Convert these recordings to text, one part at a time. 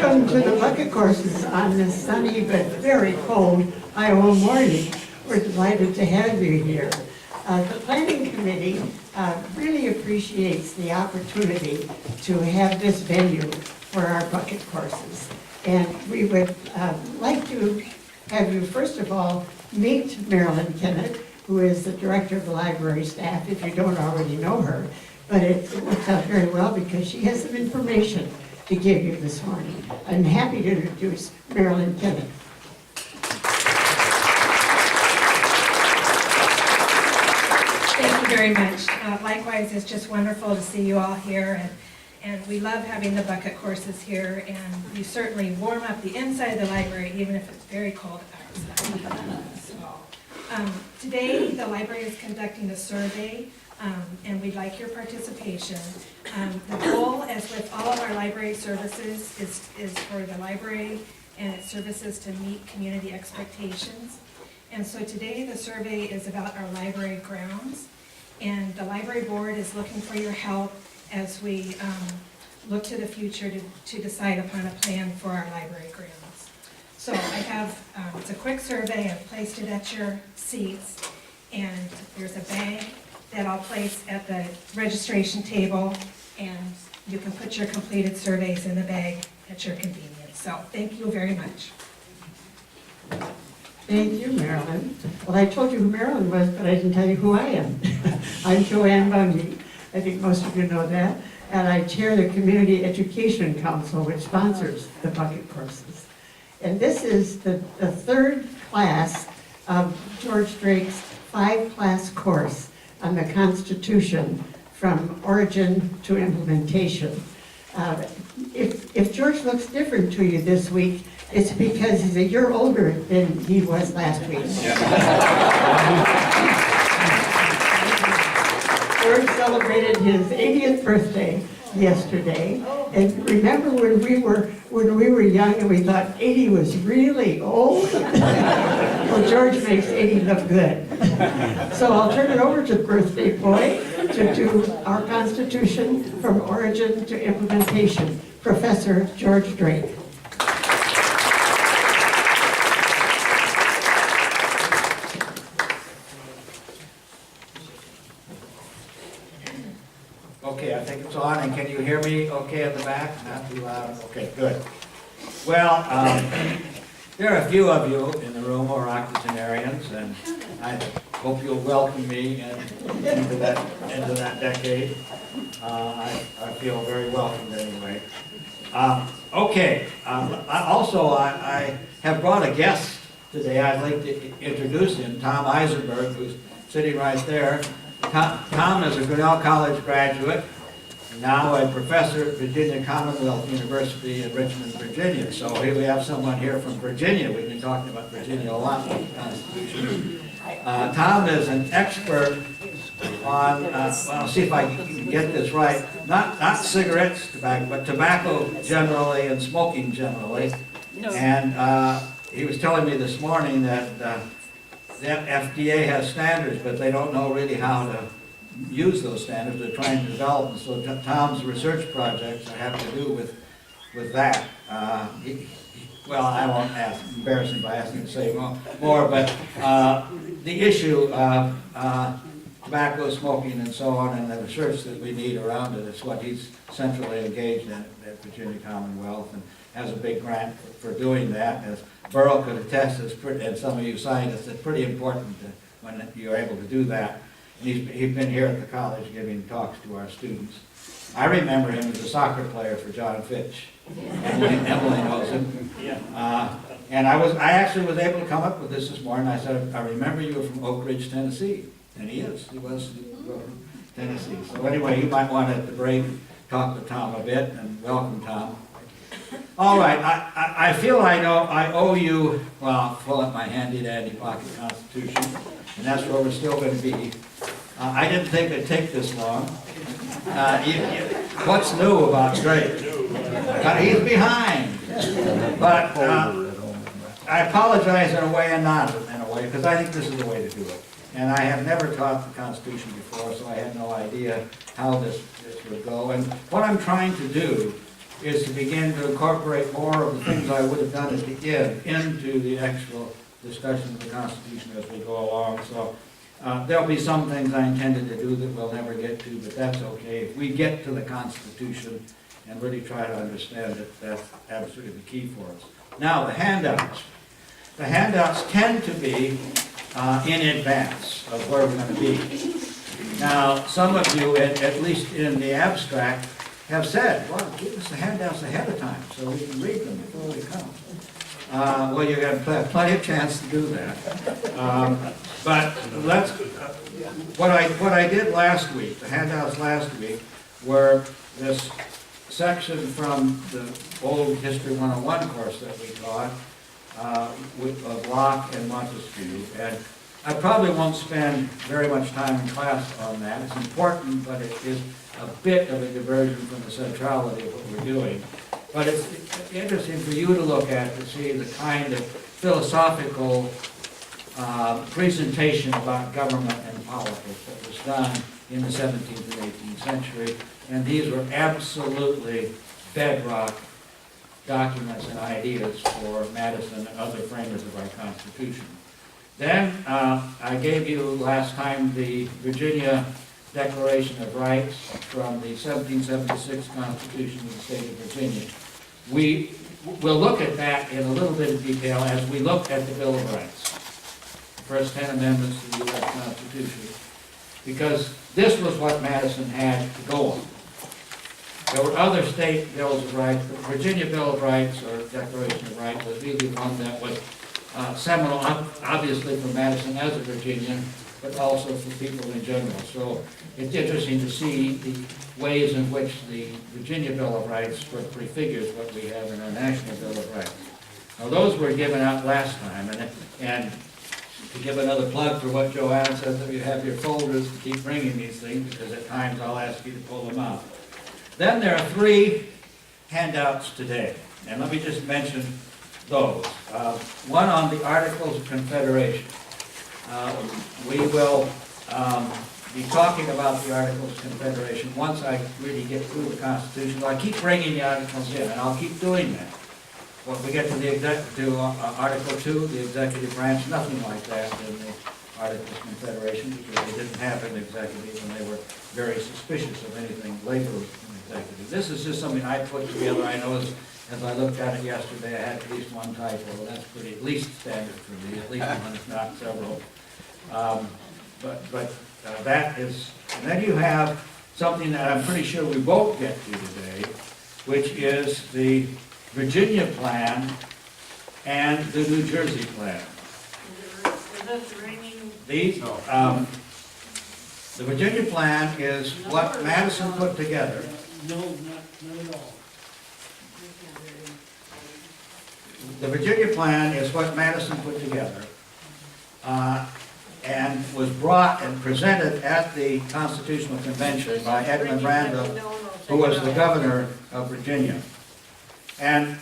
Welcome to the bucket courses on this sunny but very cold Iowa morning. We're delighted to have you here. The Planning Committee really appreciates the opportunity to have this venue for our bucket courses. And we would like to have you, first of all, meet Marilyn Kennett, who is the Director of the Library Staff, if you don't already know her. But it works out very well because she has some information to give you this morning. I'm happy to introduce Marilyn Kennett. Thank you very much. Likewise, it's just wonderful to see you all here, and we love having the bucket courses here, and you certainly warm up the inside of the library even if it's very cold outside. Today, the library is conducting a survey, and we'd like your participation. The goal, as with all of our library services, is for the library and its services to meet community expectations. And so today, the survey is about our library grounds, and the library board is looking for your help as we look to the future to decide upon a plan for our library grounds. So I have, it's a quick survey. I've placed it at your seats, and there's a bag that I'll place at the registration table, and you can put your completed surveys in the bag at your convenience. So thank you very much. Thank you, Marilyn. Well, I told you who Marilyn was, but I didn't tell you who I am. I'm Joanne Bundy. I think most of you know that. And I chair the Community Education Council, which sponsors the bucket courses. And this is the third class of George Drake's 5-class course on the Constitution from origin to implementation. If George looks different to you this week, it's because he's a year older than he was last week. George celebrated his 80th birthday yesterday, and remember when we were young and we thought 80 was really old? Well, George makes 80 look good. So I'll turn it over to the birthday boy to do our Constitution from origin to implementation, Professor George Drake. Okay, I think it's on, and can you hear me okay at the back? Not too loud? Okay, good. Well, there are a few of you in the room who are octogenarians, and I hope you'll welcome me into that decade. I feel very welcomed anyway. Okay, I have brought a guest today. I'd like to introduce him, Tom Eisenberg, who's sitting right there. Tom is a Grinnell College graduate, now a professor at Virginia Commonwealth University in Richmond, Virginia. So here we have someone here from Virginia. We've been talking about Virginia a lot with the Constitution. Tom is an expert on, well, I'll see if I can get this right, not cigarettes, tobacco, but tobacco generally and smoking generally. And he was telling me this morning that the FDA has standards, but they don't know really how to use those standards. They're trying to develop them. So Tom's research projects have to do with that. Well, I won't embarrass him by asking him to say more, but the issue of tobacco, smoking, and so on, and the research that we need around it is what he's centrally engaged in at Virginia Commonwealth, and has a big grant for doing that. As Burl could attest, and some of you scientists, it's pretty important when you're able to do that. And he's been here at the college giving talks to our students. I remember him as a soccer player for John Fitch. Emily knows him. And I actually was able to come up with this morning. I said, I remember you from Oak Ridge, Tennessee. And he was from Tennessee. So anyway, you might want at the break talk to Tom a bit, and welcome, Tom. All right, I feel I owe you, well, I'll pull up my handy-dandy pocket Constitution, and that's where we're still going to be. I didn't think it'd take this long. What's new about Drake? He's behind. But I apologize in a way and not in a way, because I think this is the way to do it. And I have never taught the Constitution before, so I had no idea how this would go. And what I'm trying to do is to begin to incorporate more of the things I would have done at the end into the actual discussion of the Constitution as we go along. So there'll be some things I intended to do that we'll never get to, but that's okay. If we get to the Constitution and really try to understand it, that's absolutely the key for us. Now, the handouts. The handouts tend to be in advance of where we're going to be. Now, some of you, at least in the abstract, have said, well, give us the handouts ahead of time so we can read them before we come. Well, you're going to have plenty of chance to do that. But let's, what I did last week, the handouts last week, were this section from the old History 101 course that we taught, with Locke and Montesquieu. And I probably won't spend very much time in class on that. It's important, but it is a bit of a diversion from the centrality of what we're doing. But it's interesting for you to look at to see the kind of philosophical presentation about government and politics that was done in the 17th and 18th century. And these were absolutely bedrock documents and ideas for Madison and other framers of our Constitution. Then I gave you last time the Virginia Declaration of Rights from the 1776 Constitution of the State of Virginia. We'll look at that in a little bit of detail as we look at the Bill of Rights, the first 10 amendments to the U.S. Constitution, because this was what Madison had to go on. There were other state bills of rights, but the Virginia Bill of Rights, or Declaration of Rights, was really one that was seminal, obviously for Madison as a Virginian, but also for people in general. So it's interesting to see the ways in which the Virginia Bill of Rights sort of prefigures what we have in our National Bill of Rights. Now those were given out last time, and to give another plug for what Joanne says, that you have your folders to keep bringing these things, because at times I'll ask you to pull them out. Then there are 3 handouts today, and let me just mention those. One on the Articles of Confederation. We will be talking about the Articles of Confederation once I really get through the Constitution. I keep bringing the articles in, and I'll keep doing that. When we get to the Article 2, the executive branch, nothing like that in the Articles of Confederation, because they didn't have an executive, and they were very suspicious of anything labeled an executive. This is just something I put together. I know as I looked at it yesterday, I had at least one typo. That's pretty, at least standard for me, at least one, if not several. But that is, and then you have something that I'm pretty sure we won't get to today, which is the Virginia Plan and the New Jersey Plan. These, the Virginia Plan is what Madison put together. No, not at all. The Virginia Plan is what Madison put together and was brought and presented at the Constitutional Convention by Edmund Randall, who was the governor of Virginia. And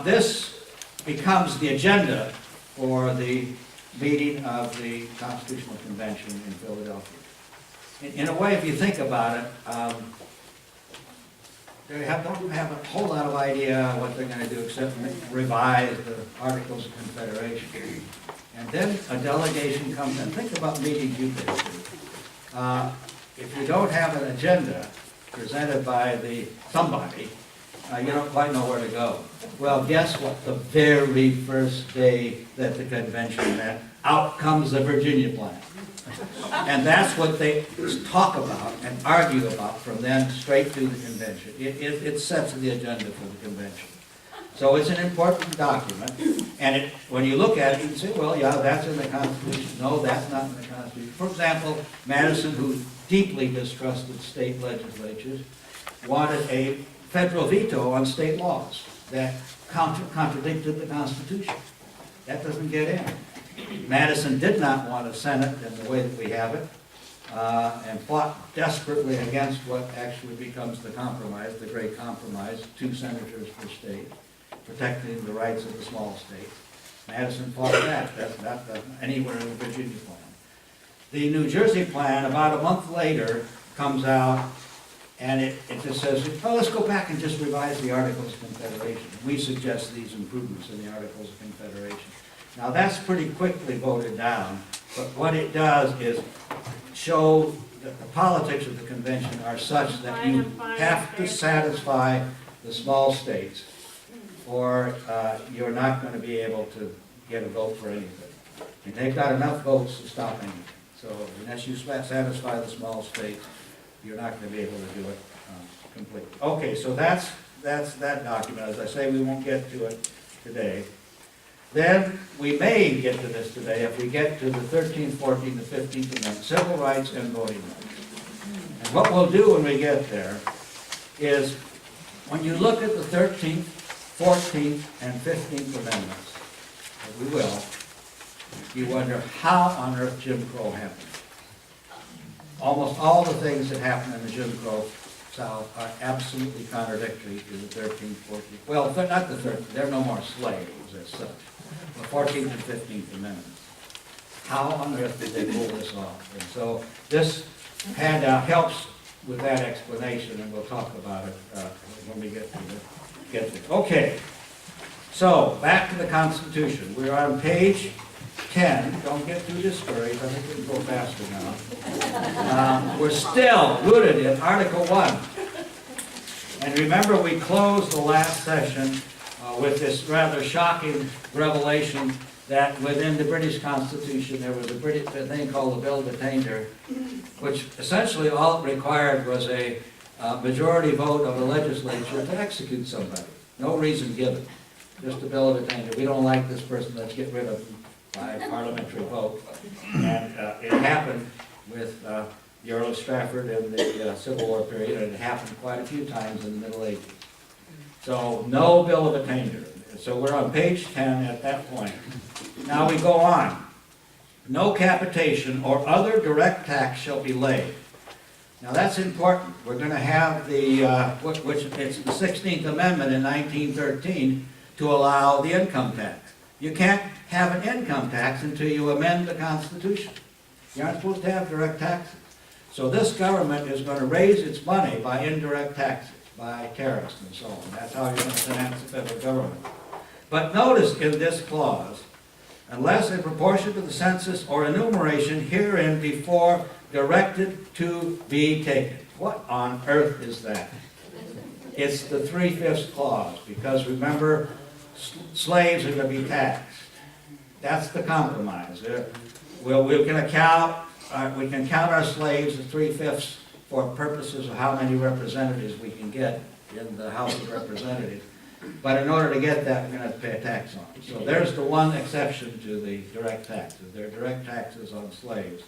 this becomes the agenda for the meeting of the Constitutional Convention in Philadelphia. In a way, if you think about it, they don't have a whole lot of idea what they're going to do except revise the Articles of Confederation. And then a delegation comes in. Think about meetings you've been to. If you don't have an agenda presented by somebody, you don't quite know where to go. Well, guess what? The very first day that the convention met, out comes the Virginia Plan. And that's what they talk about and argue about from then straight to the convention. It sets the agenda for the convention. So it's an important document, and when you look at it, you can say, well, yeah, that's in the Constitution. No, that's not in the Constitution. For example, Madison, who deeply distrusted state legislatures, wanted a federal veto on state laws that contradicted the Constitution. That doesn't get in. Madison did not want a Senate in the way that we have it, and fought desperately against what actually becomes the compromise, the great compromise, 2 senators per state, protecting the rights of the small states. Madison fought that. That's not anywhere in the Virginia Plan. The New Jersey Plan, about a month later, comes out, And it just says, oh, let's go back and just revise the Articles of Confederation. We suggest these improvements in the Articles of Confederation. Now, that's pretty quickly voted down, but what it does is show that the politics of the convention are such that you have to satisfy the small states, or you're not going to be able to get a vote for anything. And they've got enough votes to stop anything. So unless you satisfy the small states, you're not going to be able to do it completely. Okay, so that's that document. As I say, we won't get to it today. Then we may get to this today if we get to the 13th, 14th, and 15th Amendment, civil rights and voting rights. And what we'll do when we get there is, when you look at the 13th, 14th, and 15th Amendments, as we will, you wonder how on earth Jim Crow happened. Almost all the things that happen in the Jim Crow South are absolutely contradictory to the 13th, 14th. Well, not the 13th, there are no more slaves as such. The 14th and 15th Amendments. How on earth did they pull this off? And so this handout helps with that explanation, and we'll talk about it when we get to it. Okay, so back to the Constitution. We're on page 10. Don't get too discouraged. I think we can go faster now. We're still rooted in Article 1. And remember, we closed the last session with this rather shocking revelation that within the British Constitution there was a thing called the Bill of Attainder, which essentially all it required was a majority vote of the legislature to execute somebody. No reason given. Just a Bill of Attainder. We don't like this person, let's get rid of him by parliamentary vote. And it happened with the Earl of Strafford in the Civil War period, and it happened quite a few times in the Middle Ages. So no Bill of Attainder. So we're on page 10 at that point. Now we go on. No capitation or other direct tax shall be laid. Now that's important. We're going to have the, which it's the 16th Amendment in 1913 to allow the income tax. You can't have an income tax until you amend the Constitution. You aren't supposed to have direct taxes. So this government is going to raise its money by indirect taxes, by tariffs and so on. That's how you're going to finance the federal government. But notice in this clause, unless in proportion to the census or enumeration herein before directed to be taken. What on earth is that? It's the 3/5 clause, because remember, slaves are going to be taxed. That's the compromise. We can count our slaves as 3/5 for purposes of how many representatives we can get in the House of Representatives. But in order to get that, we're going to have to pay a tax on it. So there's the one exception to the direct taxes. There are direct taxes on slaves,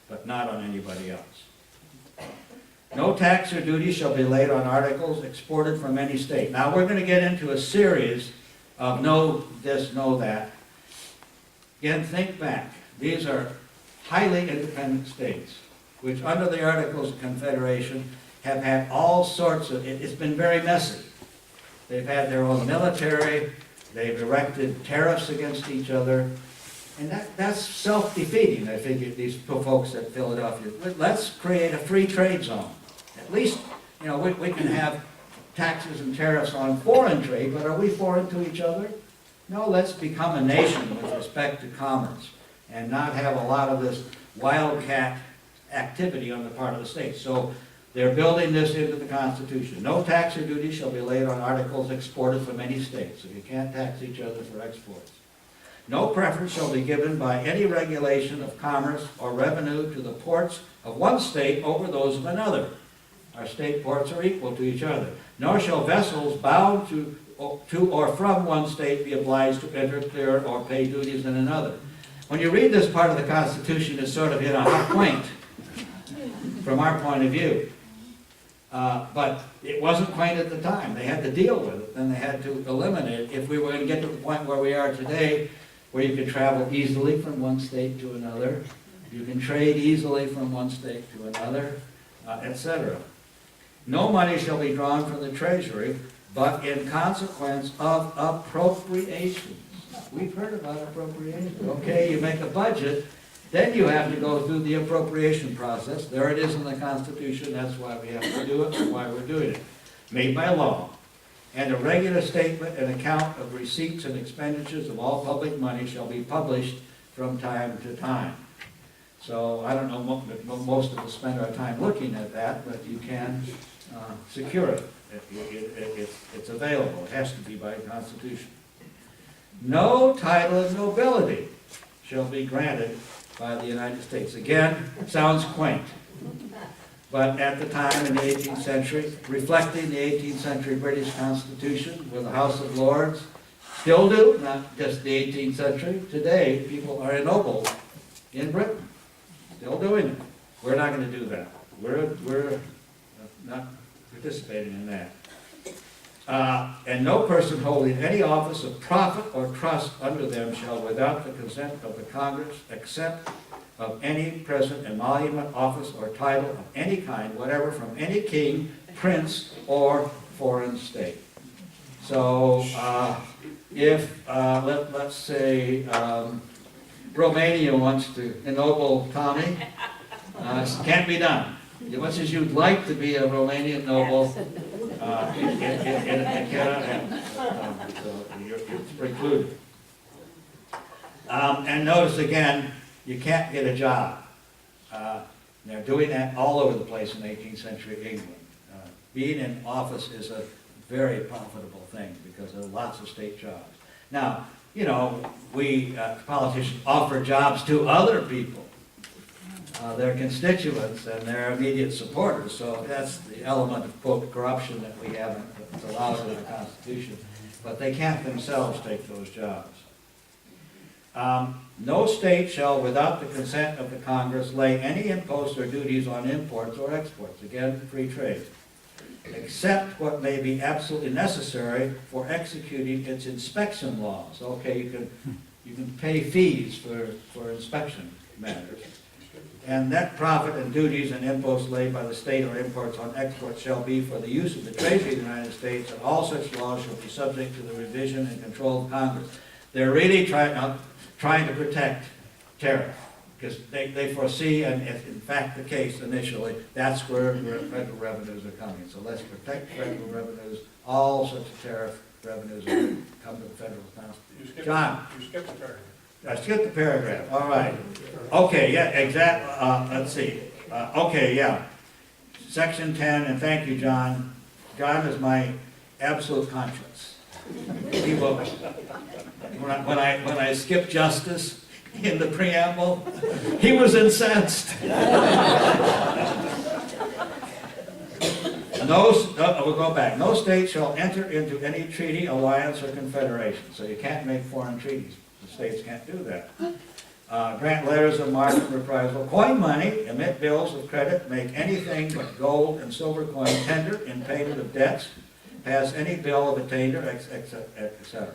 but not on anybody else. No tax or duty shall be laid on articles exported from any state. Now we're going to get into a series of know this, know that. Again, think back. These are highly independent states, which under the Articles of Confederation have had all sorts of, it's been very messy. They've had their own military, they've erected tariffs against each other, and that's self-defeating, I figure, these folks at Philadelphia. Let's create a free trade zone. At least, you know, we can have taxes and tariffs on foreign trade, but are we foreign to each other? No, let's become a nation with respect to commerce and not have a lot of this wildcat activity on the part of the states. So they're building this into the Constitution. No tax or duty shall be laid on articles exported from any state, so you can't tax each other for exports. No preference shall be given by any regulation of commerce or revenue to the ports of one state over those of another. Our state ports are equal to each other. Nor shall vessels bound to or from one state be obliged to enter, clear, or pay duties in another. When you read this part of the Constitution, it's sort of in a hot point from our point of view. But it wasn't quaint at the time. They had to deal with it, and they had to eliminate it if we were going to get to the point where we are today, where you can travel easily from one state to another, you can trade easily from one state to another, etc. No money shall be drawn from the treasury, but in consequence of appropriations. We've heard about appropriations. Okay, you make a budget, Then you have to go through the appropriation process. There it is in the Constitution. That's why we have to do it and why we're doing it. Made by law. And a regular statement and account of receipts and expenditures of all public money shall be published from time to time. So I don't know, most of us spend our time looking at that, but you can secure it. It's available. It has to be by Constitution. No title of nobility shall be granted by the United States. Again, sounds quaint. But at the time in the 18th century, reflecting the 18th century British Constitution with the House of Lords, still do, not just the 18th century. Today, people are ennobled in Britain, still doing it. We're not going to do that. We're not participating in that. And no person holding any office of profit or trust under them shall, without the consent of the Congress, accept of any present emolument, office, or title of any kind, whatever, from any king, prince, or foreign state. So, if, let's say, Romania wants to ennoble Tommy, can't be done. As much as you'd like to be a Romanian noble, it cannot happen. So it's precluded. And notice again, you can't get a job. They're doing that all over the place in 18th century England. Being in office is a very profitable thing because there are lots of state jobs. Now, you know, we politicians offer jobs to other people, their constituents and their immediate supporters. So that's the element of, quote, corruption that we haven't allowed in the Constitution. But they can't themselves take those jobs. No state shall, without the consent of the Congress, lay any imposts or duties on imports or exports, again, free trade, except what may be absolutely necessary for executing its inspection laws. Okay, you can pay fees for inspection matters. And net profit and duties and imposts laid by the state or imports on exports shall be for the use of the treasury of the United States, and all such laws shall be subject to the revision and control of Congress. They're really trying to protect tariff, because they foresee, and if in fact the case initially, that's where federal revenues are coming. So let's protect federal revenues. All such tariff revenues will come to the federal Constitution. John? You skipped the paragraph. I skipped the paragraph, all right. Okay, yeah, exactly, let's see. Okay, yeah. Section 10, and thank you, John. John is my absolute conscience. He will, when I skipped justice in the preamble, he was incensed. We'll go back. No state shall enter into any treaty, alliance, or confederation. So you can't make foreign treaties. The states can't do that. Grant letters of marque and reprisal, coin money, emit bills of credit, make anything but gold and silver coin tender in payment of debts, pass any bill of attainder, etc.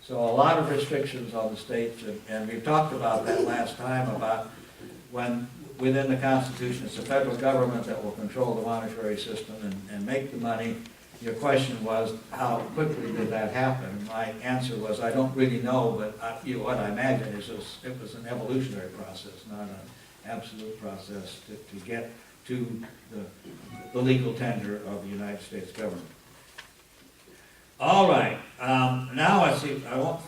So a lot of restrictions on the states, and we've talked about that last time, about when within the Constitution it's the federal government that will control the monetary system and make the money. Your question was, how quickly did that happen? My answer was, I don't really know, but what I imagine is it was an evolutionary process, not an absolute process to get to the legal tender of the United States government. All right, now I see, I won't,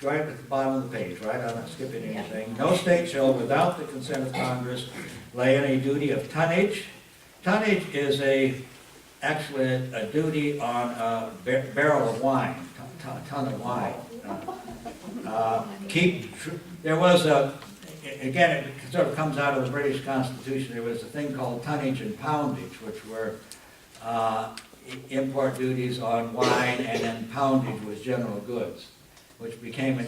right at the bottom of the page, right? I'm not skipping anything. No state shall, without the consent of Congress, lay any duty of tonnage. Tonnage is actually a duty on a barrel of wine, ton of wine. There was again, it sort of comes out of the British Constitution, there was a thing called tonnage and poundage, which were import duties on wine, and then poundage was general goods, which became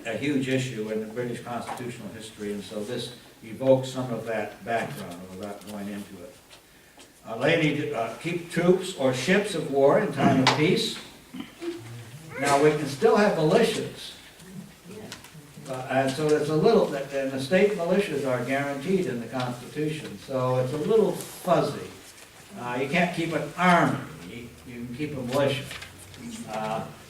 a huge issue in the British constitutional history, and so this evokes some of that background without going into it. Keep troops or ships of war in time of peace. Now, we can still have militias. And so there's a little, and the state militias are guaranteed in the Constitution, so it's a little fuzzy. You can't keep an army, you can keep a militia.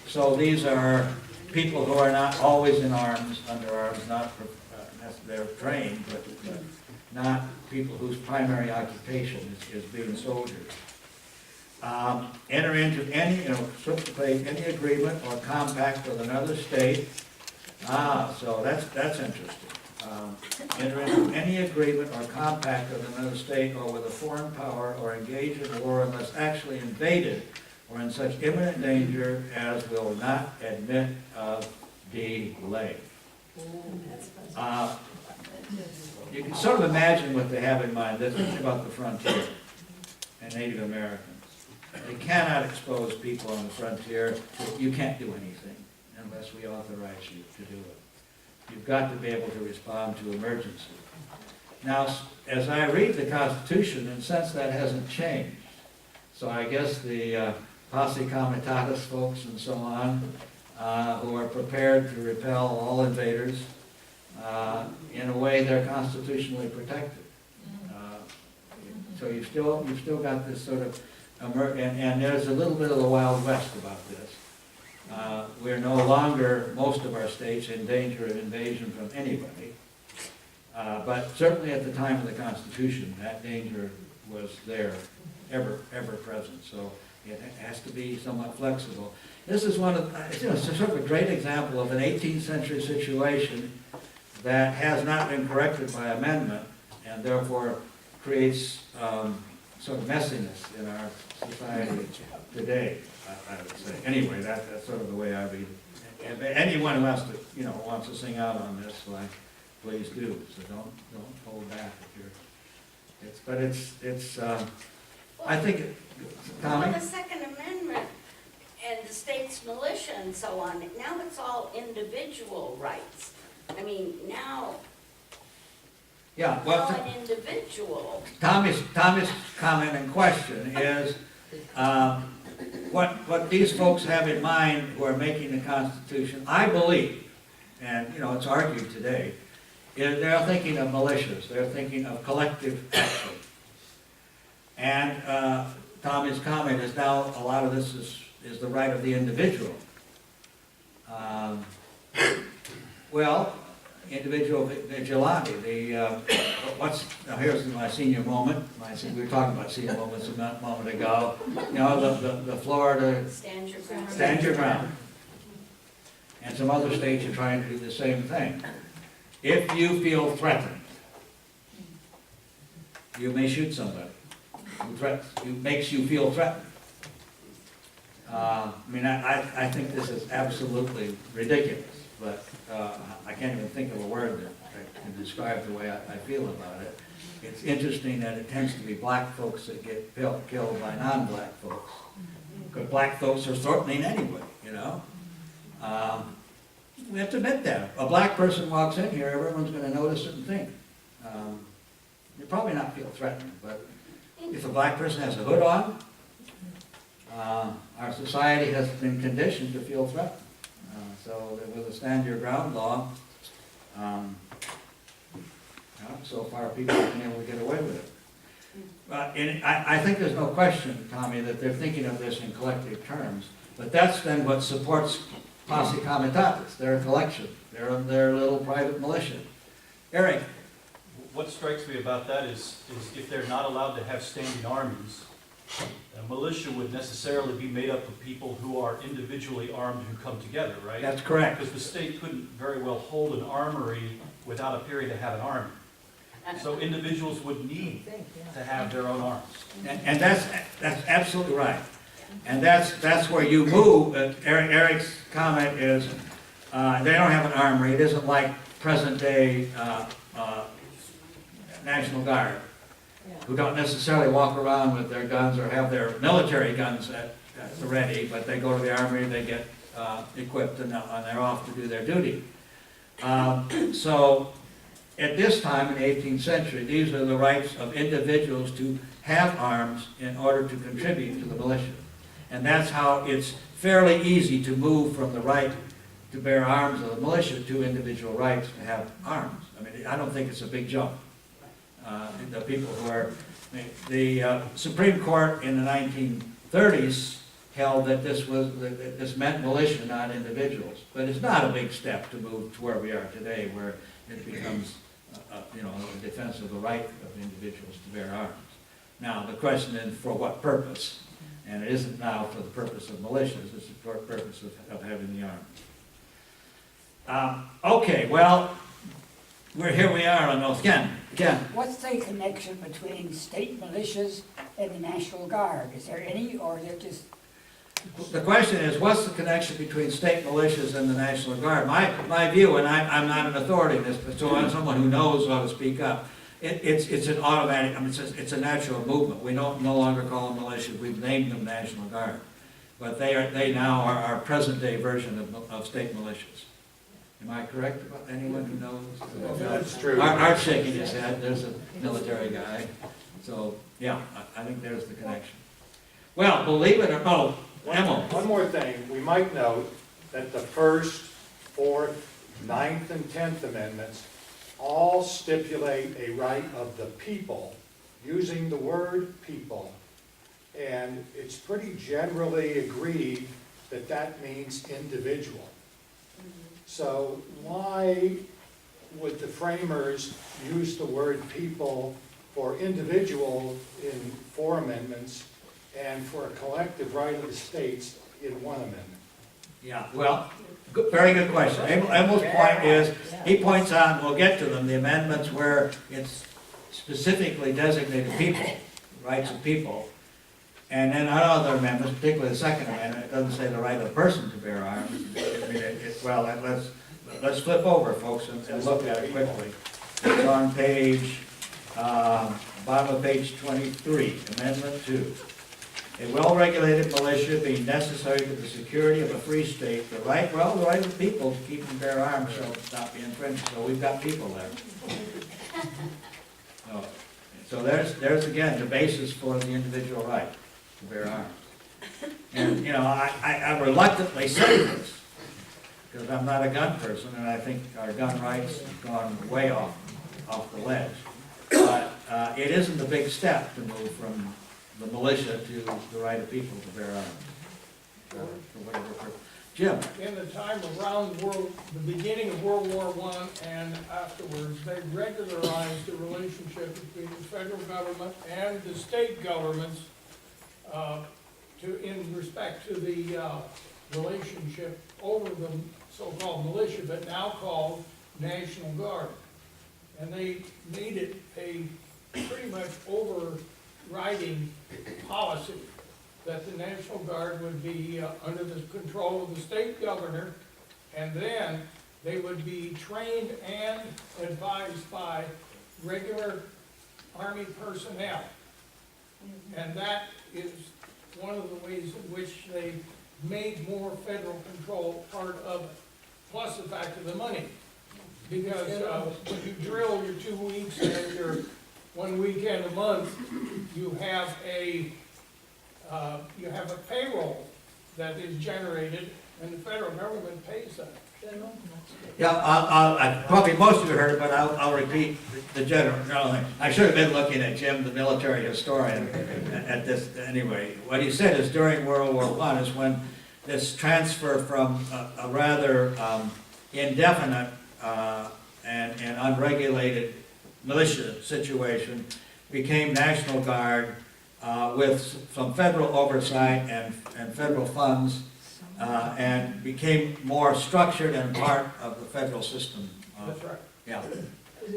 So these are people who are not always in arms, under arms, not they're trained, but not people whose primary occupation is being soldiers. Enter into any, flip the page, any agreement or compact with another state. So that's interesting. Enter into any agreement or compact with another state or with a foreign power or engage in war unless actually invaded or in such imminent danger as will not admit of delay. You can sort of imagine what they have in mind. They're thinking about the frontier and Native Americans. They cannot expose people on the frontier. You can't do anything unless we authorize you to do it. You've got to be able to respond to emergency. Now, as I read the Constitution, in a sense that hasn't changed. So I guess the posse comitatus folks and so on, who are prepared to repel all invaders, in a way they're constitutionally protected. So you've still got this sort of, and there's a little bit of the Wild West about this. We're no longer, most of our states, in danger of invasion from anybody. But certainly at the time of the Constitution, that danger was there, ever present. So it has to be somewhat flexible. This is one of, it's sort of a great example of an 18th century situation that has not been corrected by amendment and therefore creates sort of messiness in our society today, I would say. Anyway, that's sort of the way I read it. And anyone who has to, wants to sing out on this, like, please do. So don't hold back if you're. I think. Tommy? Well, the Second Amendment and the state's militia and so on, now it's all individual rights. I mean, now, Yeah. now an individual. Tommy's comment and question is, what these folks have in mind who are making the Constitution, I believe, and it's argued today, is they're thinking of militias, they're thinking of collective action. And Tommy's comment is now a lot of this is the right of the individual. Well, individual vigilante, now here's my senior moment. We were talking about senior moments a moment ago. The Florida Stand your ground. Stand your ground. And some other states are trying to do the same thing. If you feel threatened, you may shoot somebody who makes you feel threatened. I think this is absolutely ridiculous, but I can't even think of a word that can describe the way I feel about it. It's interesting that it tends to be black folks that get killed by non-black folks, because black folks are threatening anyway, We have to admit that. A black person walks in here, everyone's going to notice it and think. You'll probably not feel threatened, but if a black person has a hood on, our society has been conditioned to feel threatened. So with a stand your ground law, so far people have been able to get away with it. I think there's no question, Tommy, that they're thinking of this in collective terms, but that's then what supports posse comitatus. They're a collection. They're their little private militia. Eric? What strikes me about that is if they're not allowed to have standing armies, a militia would necessarily be made up of people who are individually armed who come together, right? That's correct. Because the state couldn't very well hold an armory without appearing to have an army. So individuals would need to have their own arms. And that's absolutely right. And that's where you move. Eric's comment is they don't have an armory. It isn't like present day National Guard, who don't necessarily walk around with their guns or have their military guns at the ready, but they go to the armory, they get equipped, and they're off to do their duty. So at this time in the 18th century, these are the rights of individuals to have arms in order to contribute to the militia. And that's how it's fairly easy to move from the right to bear arms of the militia to individual rights to have arms. I don't think it's a big jump. The people who are, the Supreme Court in the 1930s held that that this meant militia, not individuals. But it's not a big step to move to where we are today, where it becomes, a defense of the right of individuals to bear arms. Now, the question is, for what purpose? And it isn't now for the purpose of militias, it's for the purpose of having the army. Okay, well, here we are on those. Ken. What's the connection between state militias and the National Guard? Is there any, or is it just? The question is, what's the connection between state militias and the National Guard? My view, and I'm not an authority in this, but so I'm someone who knows how to speak up. It's an automatic, it's a natural movement. We don't no longer call them militias, we've named them National Guard. But they now are our present-day version of state militias. Am I correct about anyone who knows? That's true. Art's shaking his head, there's a military guy. So, yeah, I think there's the connection. Well, believe it or not, Emil. One more thing, we might note that the First, Fourth, Ninth, and 10th Amendments all stipulate a right of the people, using the word people. And it's pretty generally agreed that that means individual. So why would the framers use the word people for individual in 4 amendments and for a collective right of the states in 1 amendment? Yeah, well, very good question. Emil's point is, he points out, we'll get to them, the amendments where it's specifically designated people, rights of people. And then other amendments, particularly the Second Amendment, it doesn't say the right of a person to bear arms. Well, let's flip over, folks, and look at it quickly. It's on page, bottom of page 23, Amendment 2. A well-regulated militia being necessary to the security of a free state, the right of the people to keep and bear arms shall not be infringed. So we've got people there. So there's again the basis for the individual right to bear arms. And I reluctantly say this because I'm not a gun person, and I think our gun rights have gone way off the ledge. But it isn't a big step to move from the militia to the right of people to bear arms. For whatever purpose. Jim? In the time around the beginning of World War I and afterwards, they regularized the relationship between the federal government and the state governments in respect to the relationship over the so-called militia, but now called National Guard. And they made it a pretty much overriding policy that the National Guard would be under the control of the state governor, and then they would be trained and advised by regular Army personnel. And that is one of the ways in which they made more federal control part of it, plus the fact of the money. Because when you drill your 2 weeks and your 1 weekend a month, you have a payroll that is generated, and the federal government pays that. Yeah, probably most of you heard it, but I'll repeat the general thing. I should have been looking at Jim, the military historian, at this anyway. What he said is during World War I is when this transfer from a rather indefinite and unregulated militia situation became National Guard with some federal oversight and federal funds, and became more structured and part of the federal system. That's right. Yeah.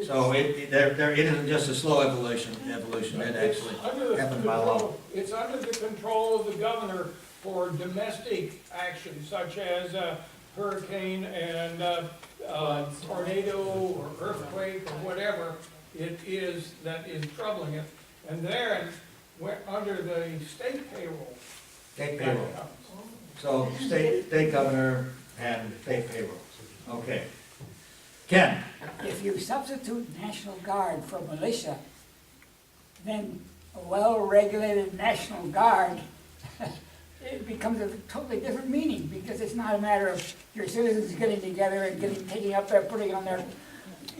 So it isn't just a slow evolution, it actually happened by law. It's under the control of the governor for domestic actions such as hurricane and tornado or earthquake or whatever it is that is troubling it. And then we're under the state payroll. State payroll. So state governor and state payroll. Okay. Ken? If you substitute National Guard for militia, then a well-regulated National Guard, it becomes a totally different meaning, because it's not a matter of your citizens getting together and taking up their, putting on their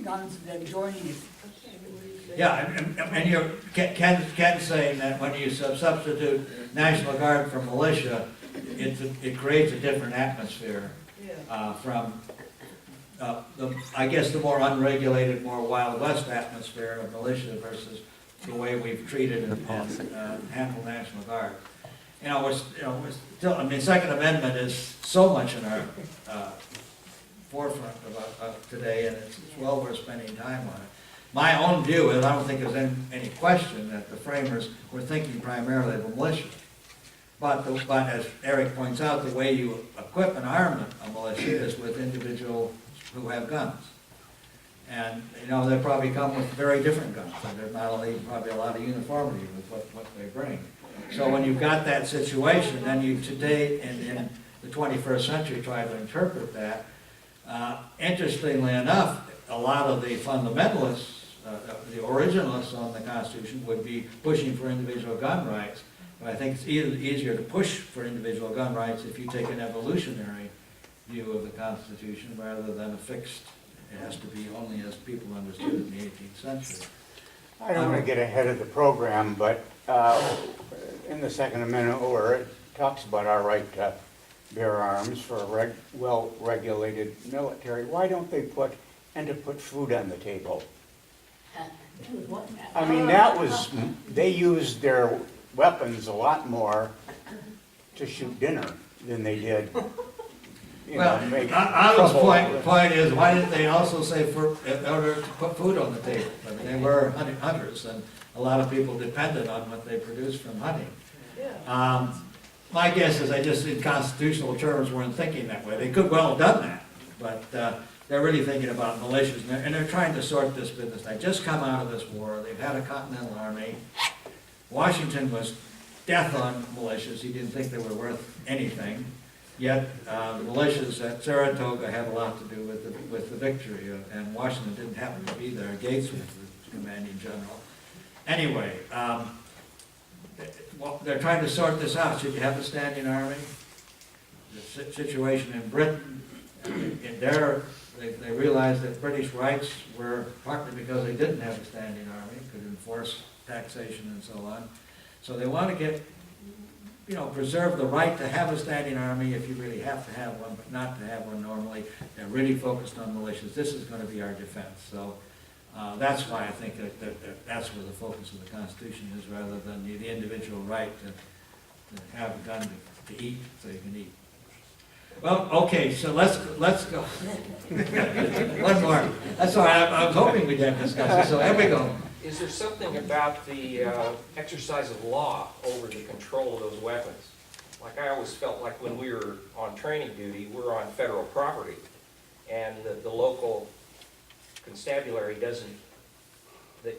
guns and then joining it. Yeah, and you're, Ken's saying that when you substitute National Guard for militia, it creates a different atmosphere from, I guess, the more unregulated, more Wild West atmosphere of militia versus the way we've treated and handled National Guard. We're still, I mean, Second Amendment is so much in our forefront of today, and it's well worth spending time on it. My own view is, I don't think there's any question that the framers were thinking primarily of a militia. But as Eric points out, the way you equip and arm a militia is with individuals who have guns. And, they probably come with very different guns, and there's not only probably a lot of uniformity with what they bring. So when you've got that situation, then you today, in the 21st century, try to interpret that. Interestingly enough, a lot of the fundamentalists, the originalists on the Constitution would be pushing for individual gun rights. But I think it's easier to push for individual gun rights if you take an evolutionary view of the Constitution rather than a fixed, it has to be only as people understood it in the 18th century. I don't want to get ahead of the program, but in the Second Amendment, where it talks about our right to bear arms for a well-regulated military, why don't they put food on the table? I mean, they used their weapons a lot more to shoot dinner than they did, make Al's trouble. point is, why didn't they also say in order to put food on the table? I mean, they were hunters, and a lot of people depended on what they produced from hunting. My guess is they just, in constitutional terms, weren't thinking that way. They could well have done that, but they're really thinking about militias, and they're trying to sort this business. They've just come out of this war. They've had a Continental Army. Washington was death on militias. He didn't think they were worth anything. Yet the militias at Saratoga had a lot to do with the victory, and Washington didn't happen to be there. Gates was the commanding general. Anyway, they're trying to sort this out. Should you have a standing army? The situation in Britain, they realized that British rights were partly because they didn't have a standing army, could enforce taxation and so on. So they want to preserve the right to have a standing army if you really have to have one, but not to have one normally. They're really focused on militias. This is going to be our defense. So that's why I think that's where the focus of the Constitution is, rather than the individual right to have a gun to eat, so you can eat. Well, okay, so let's go. One more. That's all right. I was hoping we'd have discussion. So here we go. Is there something about the exercise of law over the control of those weapons? Like I always felt like when we were on training duty, we're on federal property, and the local constabulary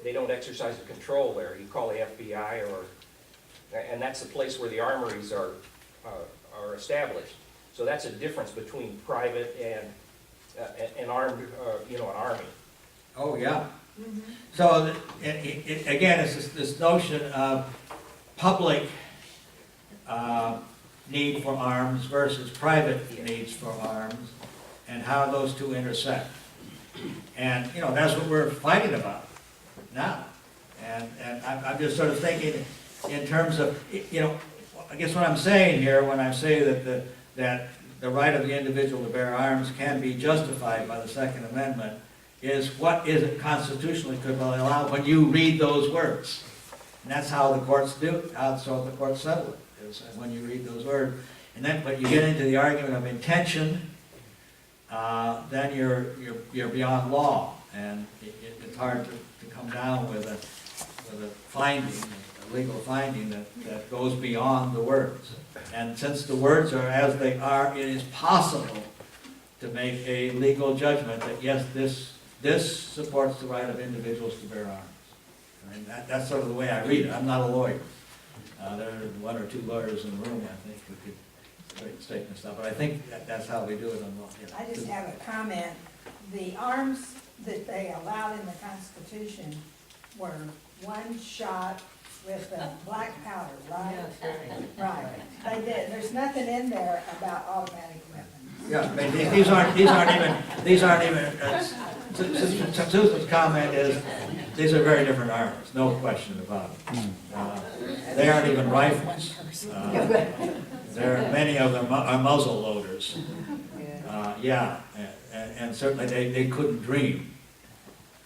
they don't exercise the control there. You call the FBI, and that's the place where the armories are established. So that's a difference between private and armed, an army. Oh, yeah. So, again, it's this notion of public need for arms versus private needs for arms, and how those two intersect. And, that's what we're fighting about now. And I'm just sort of thinking in terms of, I guess what I'm saying here when I say that the right of the individual to bear arms can be justified by the Second Amendment is what is it constitutionally could allow when you read those words. And that's how the courts do it, how the courts settle it, is when you read those words. And then, but you get into the argument of intention, then you're beyond law, and it's hard to come down with a finding, a legal finding that goes beyond the words. And since the words are as they are, it is possible to make a legal judgment that yes, this supports the right of individuals to bear arms. I mean, that's sort of the way I read it. I'm not a lawyer. There are one or two lawyers in the room, I think, who could straighten this out. But I think that's how we do it on law. Yeah. I just have a comment. The arms that they allowed in the Constitution were one shot with the black powder, right? Yes, Right. They did. There's nothing in there about automatic weapons. Yeah, but these aren't even, Susan's comment is, these are very different arms, no question about it. They aren't even rifles. Many of them are muzzle loaders. Yeah, and certainly they couldn't dream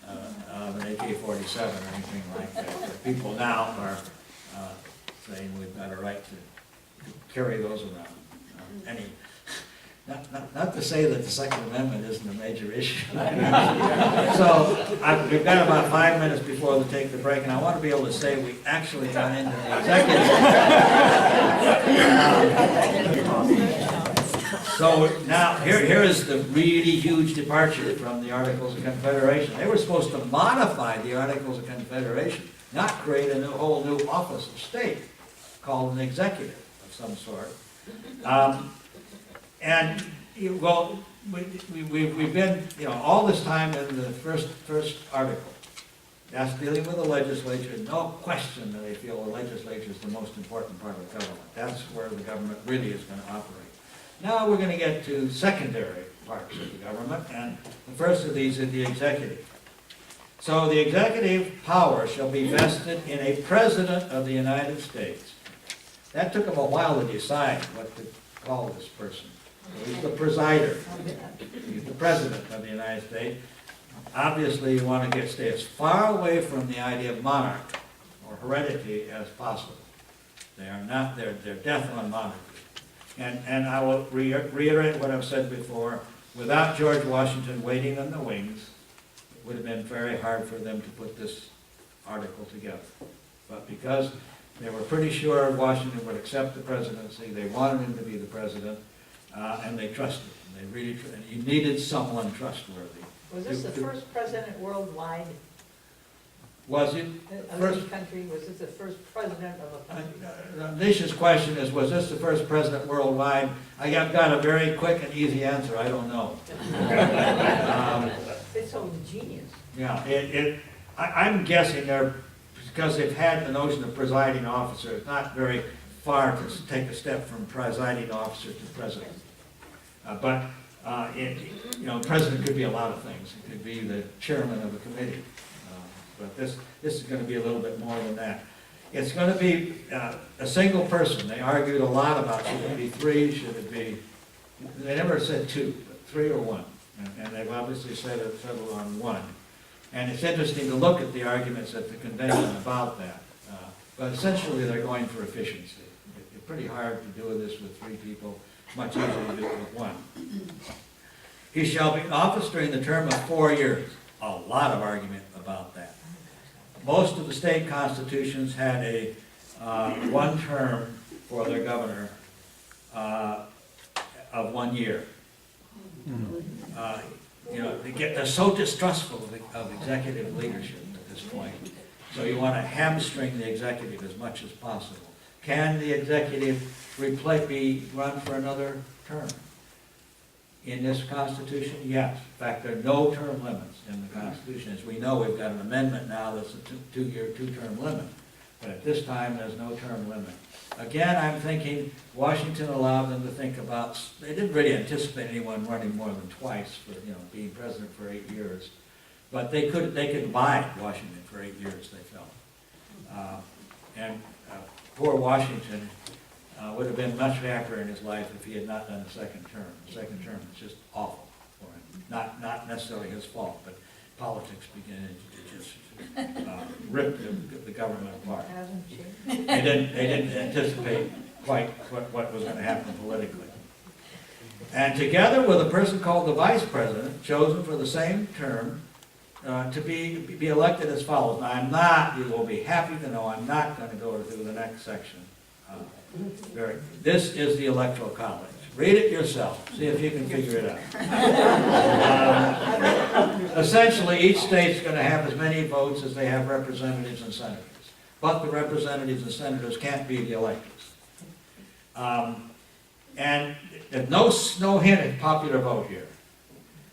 of an AK-47 or anything like that. But people now are saying we've got a right to carry those around. Not to say that the Second Amendment isn't a major issue. So we've got about 5 minutes before we take the break, and I want to be able to say we actually got into the executive. So now here is the really huge departure from the Articles of Confederation. They were supposed to modify the Articles of Confederation, not create a whole new office of state called an executive of some sort. And, well, we've been, all this time in the first article. That's dealing with the legislature. No question that they feel the legislature is the most important part of government. That's where the government really is going to operate. Now we're going to get to secondary parts of the government, and the first of these is the executive. So the executive power shall be vested in a president of the United States. That took them a while to decide what to call this person. He's the presider. He's the president of the United States. Obviously, you want to stay as far away from the idea of monarch or heredity as possible. They are not, they're death on monarchy. And I will reiterate what I've said before. Without George Washington waiting in the wings, it would have been very hard for them to put this article together. But because they were pretty sure Washington would accept the presidency, they wanted him to be the president, and they trusted him. They really, and you needed someone trustworthy. Was this the first president worldwide Was it? of First, any country? Was this the first president of a country? Nisha's question is, was this the first president worldwide? I got a very quick and easy answer. I don't know. It's so ingenious. Yeah, I'm guessing they're, because they've had the notion of presiding officer, it's not very far to take a step from presiding officer to president. President could be a lot of things. It could be the chairman of a committee. But this is going to be a little bit more than that. It's going to be a single person. They argued a lot about should it be three, should it be, they never said two, but three or one. And they've obviously settled on one. And it's interesting to look at the arguments at the convention about that. But essentially they're going for efficiency. It's pretty hard to do this with three people, much easier to do it with one. He shall be in office during the term of 4 years. A lot of argument about that. Most of the state constitutions had a one term for their governor of 1 year. They're so distrustful of executive leadership at this point. So you want to hamstring the executive as much as possible. Can the executive be run for another term? In this Constitution, yes. In fact, there are no term limits in the Constitution. As we know, we've got an amendment now that's a two-year, two-term limit. But at this time, there's no term limit. Again, I'm thinking Washington allowed them to think about, they didn't really anticipate anyone running more than twice for, being president for 8 years. But they could buy Washington for 8 years, they felt. Poor Washington would have been much happier in his life if he had not done a second term. The second term was just awful for him. Not necessarily his fault, but politics began to just rip the government apart. They didn't anticipate quite what was going to happen politically. And together with a person called the vice president, chosen for the same term, to be elected as follows. Now, you will be happy to know I'm not going to go through the next section. This is the Electoral College. Read it yourself. See if you can figure it out. Essentially, each state's going to have as many votes as they have representatives and senators. But the representatives and senators can't be the electors. And there's no hint at popular vote here.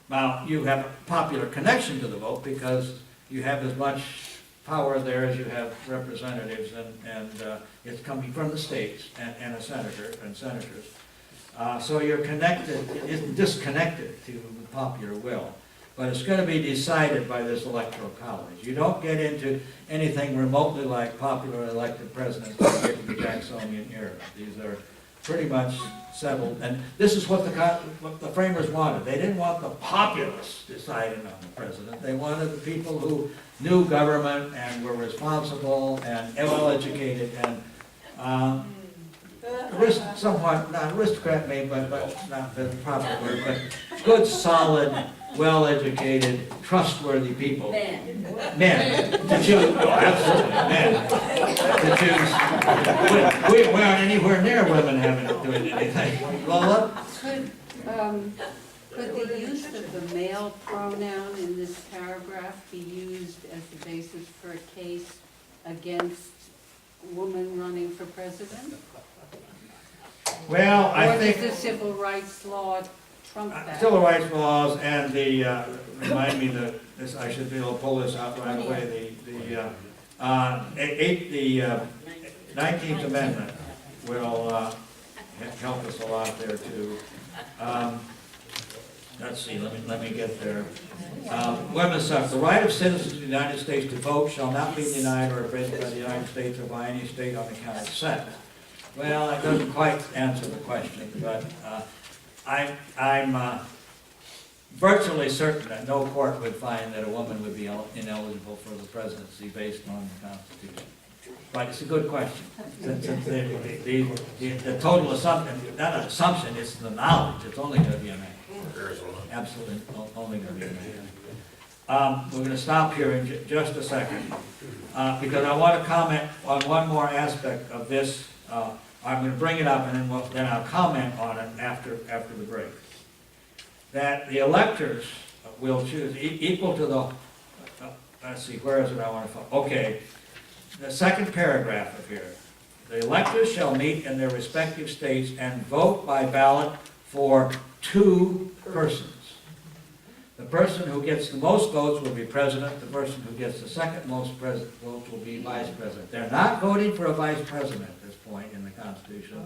Now, you have a popular connection to the vote because you have as much power there as you have representatives, and it's coming from the states and a senator and senators. So you're connected, it isn't disconnected to the popular will, but it's going to be decided by this electoral college. You don't get into anything remotely like popular elected presidents that get in the Jacksonian era. These are pretty much settled. And this is what the framers wanted. They didn't want the populace deciding on the president. They wanted the people who knew government and were responsible and well-educated and somewhat, not aristocrat maybe, but not the proper word, but good, solid, well-educated, trustworthy people. Men. To choose, oh, absolutely, men. To choose. We aren't anywhere near women having to do anything. Lola? Could the use of the male pronoun in this paragraph be used as the basis for a case against a woman running for president? Well, I think. Or does the civil rights law trump that? Civil rights laws and the, remind me that this, I should be able to pull this out right away, the 19th Amendment will help us a lot there too. Let's see, let me get there. Women's suffrage. The right of citizens of the United States to vote shall not be denied or abridged by the United States or by any state on account of sex. Well, that doesn't quite answer the question, but I'm virtually certain that no court would find that a woman would be ineligible for the presidency based on the Constitution. But it's a good question. Since the total assumption, not an assumption, it's the knowledge. It's only going to be a man. Absolutely, only going to be a man. We're going to stop here in just a second because I want to comment on one more aspect of this. I'm going to bring it up and then I'll comment on it after the break. That the electors will choose equal to the, let's see, where is it I want to find? Okay, the second paragraph of here. The electors shall meet in their respective states and vote by ballot for 2 persons. The person who gets the most votes will be president. The person who gets the second most votes will be vice president. They're not voting for a vice president at this point in the Constitution.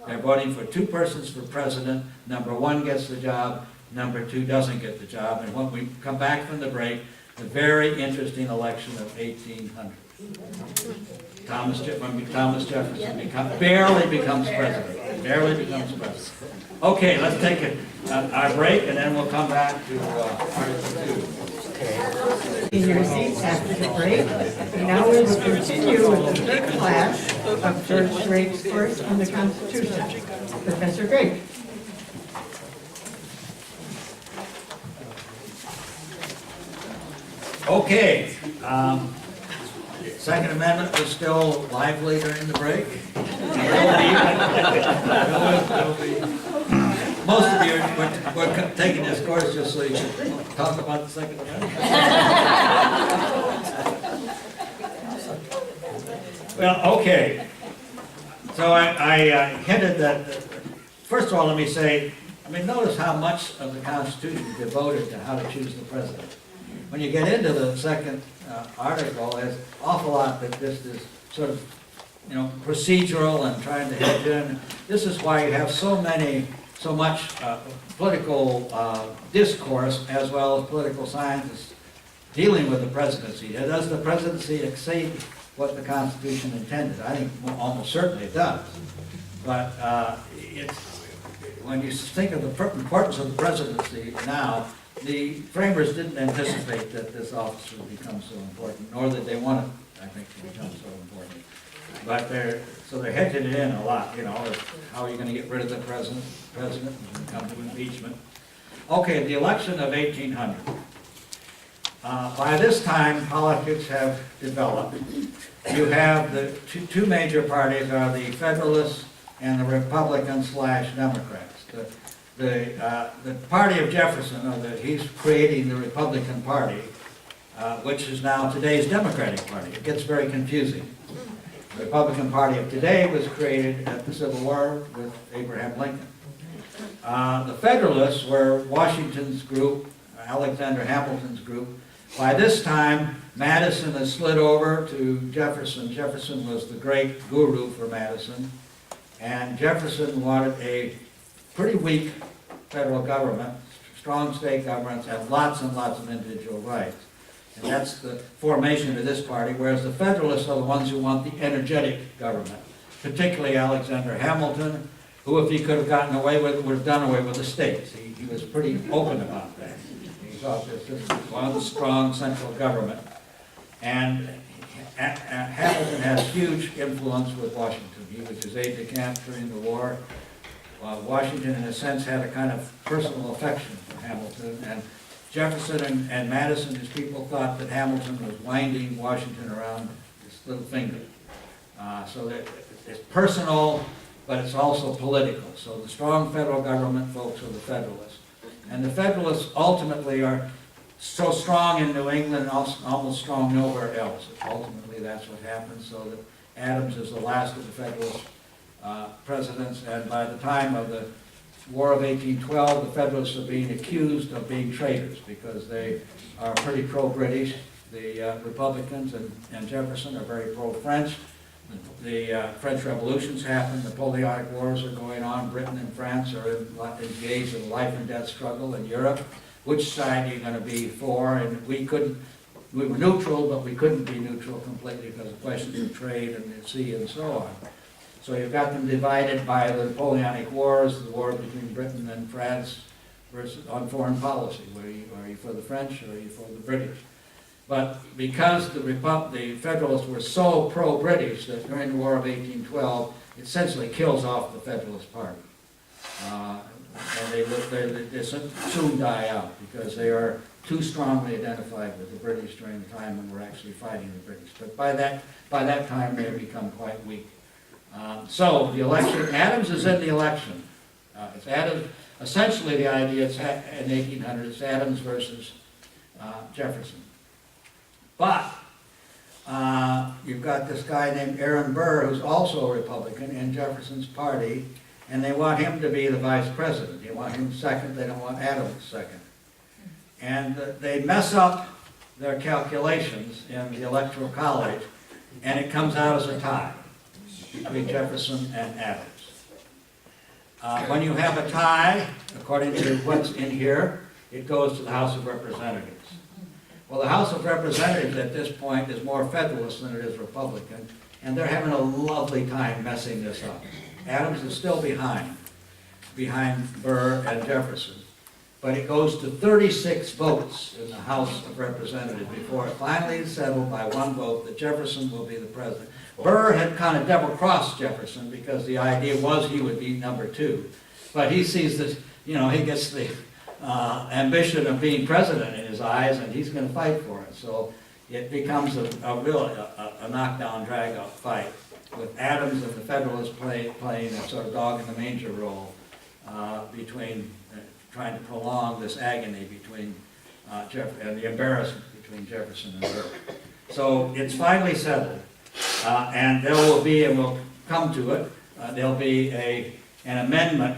They're voting for 2 persons for president. Number 1 gets the job. Number 2 doesn't get the job. And when we come back from the break, the very interesting election of 1800. Thomas Jefferson barely becomes president. Barely becomes president. Okay, let's take our break, and then we'll come back to Article 2. In your seats after the break. Now we will continue with the third class of George Drake's course on the Constitution. Professor Drake. Okay. Second Amendment was still lively during the break. Most of you were taking this course just so you could talk about the Second Amendment. Well, okay. So I hinted that, first of all, let me say, notice how much of the Constitution is devoted to how to choose the president. When you get into the second article, there's an awful lot that this is sort of, procedural and trying to hedge in. This is why you have so much political discourse as well as political scientists dealing with the presidency. Does the presidency exceed what the Constitution intended? I think almost certainly it does. But when you think of the importance of the presidency now, the framers didn't anticipate that this office would become so important, nor that they want it, I think, to become so important. But they're hedging it in a lot, how are you going to get rid of the president when it comes to impeachment. Okay, the election of 1800. By this time, politics have developed. You have the two major parties are the Federalists and the Republicans/Democrats. The party of Jefferson, he's creating the Republican Party, which is now today's Democratic Party. It gets very confusing. The Republican Party of today was created at the Civil War with Abraham Lincoln. The Federalists were Washington's group, Alexander Hamilton's group. By this time, Madison has slid over to Jefferson. Jefferson was the great guru for Madison. And Jefferson wanted a pretty weak federal government, strong state governments, and lots of individual rights. And that's the formation of this party, whereas the Federalists are the ones who want the energetic government, particularly Alexander Hamilton, who, if he could have gotten away with, would have done away with the states. He was pretty open about that. He thought this was one strong central government. And Hamilton had huge influence with Washington. He was his aide-de-camp during the war. Washington, in a sense, had a kind of personal affection for Hamilton. And Jefferson and Madison, his people, thought that Hamilton was winding Washington around his little finger. So that it's personal, but it's also political. So the strong federal government folks are the Federalists. And the Federalists ultimately are so strong in New England, almost strong nowhere else. Ultimately, that's what happened. So that Adams is the last of the Federalist presidents, and by the time of the War of 1812, the Federalists are being accused of being traitors because they are pretty pro-British. The Republicans and Jefferson are very pro-French. The French Revolutions happened, the Napoleonic Wars are going on, Britain and France are engaged in a life and death struggle in Europe. Which side are you going to be for? And we were neutral, but we couldn't be neutral completely because of questions of trade and the sea and so on. So you've got them divided by the Napoleonic Wars, the war between Britain and France versus on foreign policy. Are you for the French or are you for the British? But because the Federalists were so pro-British that during the War of 1812, it essentially kills off the Federalist Party. And they soon die out because they are too strongly identified with the British during the time when we're actually fighting the British. But by that time, they have become quite weak. So the election, Adams is in the election. It's Adams, essentially the idea is in 1800, it's Adams versus Jefferson. But you've got this guy named Aaron Burr, who's also a Republican in Jefferson's party, and they want him to be the vice president. They want him second, they don't want Adams second. And they mess up their calculations in the Electoral College, and it comes out as a tie between Jefferson and Adams. When you have a tie, according to what's in here, it goes to the House of Representatives. Well, the House of Representatives at this point is more Federalist than it is Republican, and they're having a lovely time messing this up. Adams is still behind Burr and Jefferson, but it goes to 36 votes in the House of Representatives before it finally is settled by one vote that Jefferson will be the president. Burr had kind of double-crossed Jefferson because the idea was he would be number 2, but he sees that, he gets the ambition of being president in his eyes, and he's going to fight for it. So it becomes a real knockdown, drag-out fight with Adams and the Federalists playing a sort of dog-in-the-manger role between trying to prolong this agony between and the embarrassment between Jefferson and Burr. So it's finally settled, and there will be, and we'll come to it, there'll be an amendment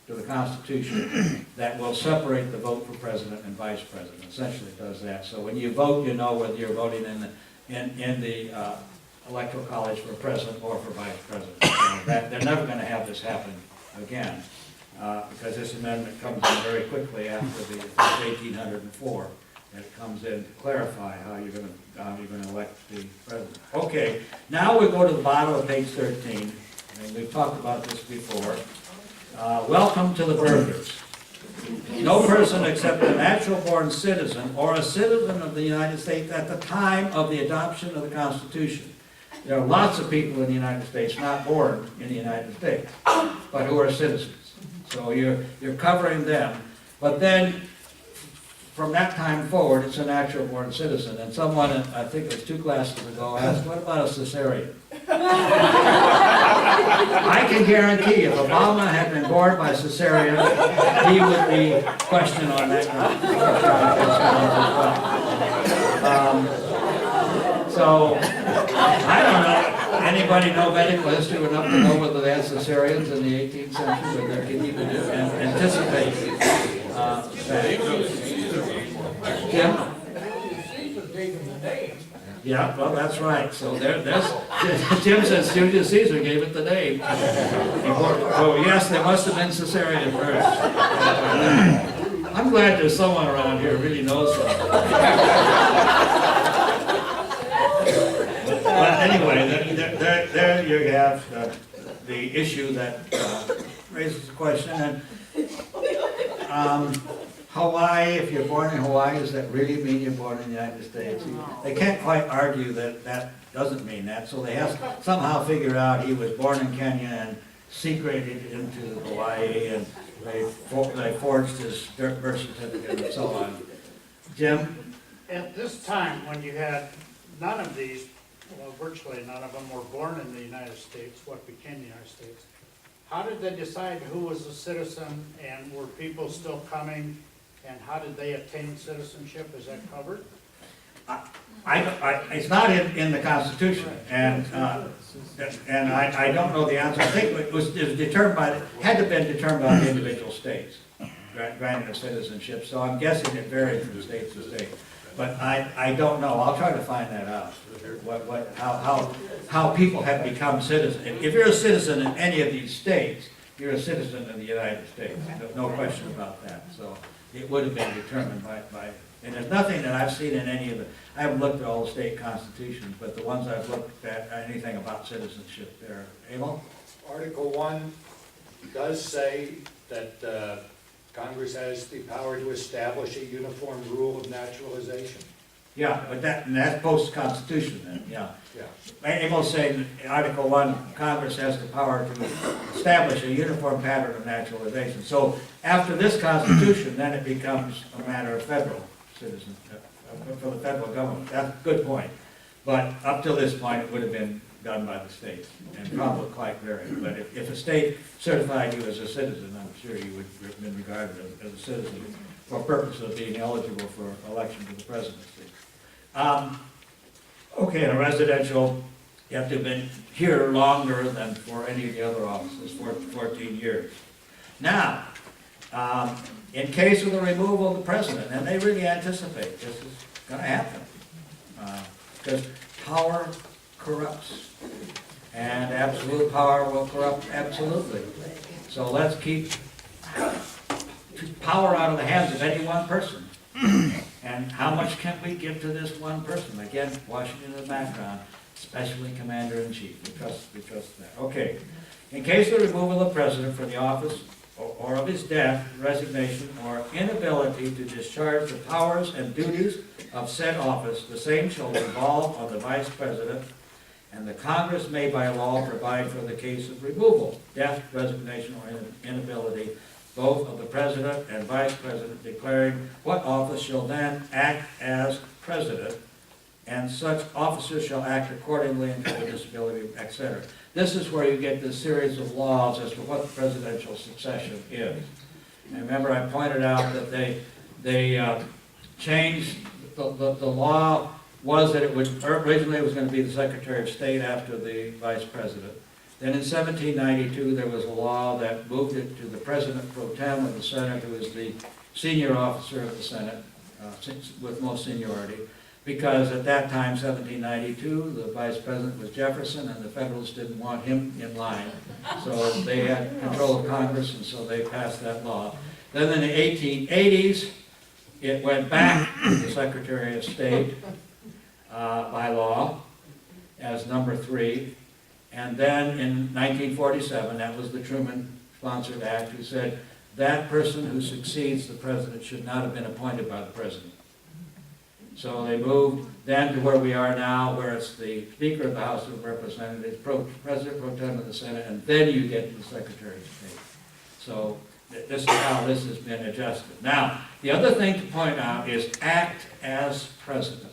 to the Constitution that will separate the vote for president and vice president. Essentially, it does that. So when you vote, you know whether you're voting in the Electoral College for president or for vice president. So they're never going to have this happen again because this amendment comes in very quickly after the 1804. It comes in to clarify how you're going to elect the president. Okay, now we go to the bottom of page 13, and we've talked about this before. Welcome to the burghers. No person except a natural-born citizen or a citizen of the United States at the time of the adoption of the Constitution. There are lots of people in the United States not born in the United States, but who are citizens. So you're covering them. But then, from that time forward, it's a natural-born citizen. And someone, I think it was 2 classes ago, asked, what about a cesarean? I can guarantee if Obama had been born by cesarean, he would be questioned on that. So, I don't know. Anybody know medical history enough to know whether they had cesareans in the 18th century, whether they can even anticipate that? Jim? Caesar gave him the name. Yeah, well, that's right. So there's Jim says Julius Caesar gave it the name. So yes, there must have been cesarean first. I'm glad there's someone around here who really knows something. But anyway, there you have the issue that raises a question, and, Hawaii, if you're born in Hawaii, does that really mean you're born in the United States? They can't quite argue that that doesn't mean that, so they have to somehow figure out he was born in Kenya and secreted into Hawaii, and they forged his birth certificate and so on. Jim? At this time, when you had none of these, well, virtually none of them were born in the United States, what became the United States, how did they decide who was a citizen, and were people still coming, and how did they attain citizenship? Is that covered? It's not in the Constitution, and I don't know the answer. I think it was determined by, had to been determined by the individual states, granting of citizenship, so I'm guessing it varied from state to state. But I don't know, I'll try to find that out, how people have become citizens. If you're a citizen in any of these states, you're a citizen in the United States, no question about that. So it would have been determined by and there's nothing that I've seen in any of the, I haven't looked at all the state constitutions, but the ones I've looked at, anything about citizenship there. Emil? Article 1 does say that Congress has the power to establish a uniform rule of naturalization. Yeah, but that's post-constitution then, yeah. Yeah. Emil's saying in Article 1, Congress has the power to establish a uniform pattern of naturalization. So after this constitution, then it becomes a matter of federal citizen, for the federal government. That's a good point. But up till this point, it would have been done by the states, and probably quite varied. But if a state certified you as a citizen, I'm sure you would have been regarded as a citizen for purpose of being eligible for election to the presidency. Okay, in a residential, you have to have been here longer than for any of the other offices, 14 years. Now, in case of the removal of the president, and they really anticipate this is going to happen, because power corrupts, and absolute power will corrupt absolutely. So let's keep power out of the hands of any one person. And how much can we give to this one person? Again, Washington in the background, especially Commander-in-Chief. We trust that. Okay. In case of the removal of the president from the office or of his death, resignation, or inability to discharge the powers and duties of said office, the same shall devolve on the vice president, and the Congress may by law provide for the case of removal, death, resignation, or inability, both of the president and vice president, declaring what office shall then act as president, and such officers shall act accordingly until the disability, etc. This is where you get this series of laws as to what the presidential succession is. And remember, I pointed out that they changed the law was that it would originally it was going to be the Secretary of State after the Vice President. Then in 1792 there was a law that moved it to the President pro tem of the Senate, who is the senior officer of the Senate with most seniority, because at that time, 1792, the Vice President was Jefferson, and the Federalists didn't want him in line, so they had control of Congress, and so they passed that law. Then in the 1880s, it went back to the Secretary of State by law as number 3. And then in 1947, that was the Truman-sponsored act, who said that person who succeeds the president should not have been appointed by the president. So they moved then to where we are now, where it's the Speaker of the House of Representatives, President pro tem of the Senate, and then you get to the Secretary of State. So this is how this has been adjusted. Now, the other thing to point out is act as president.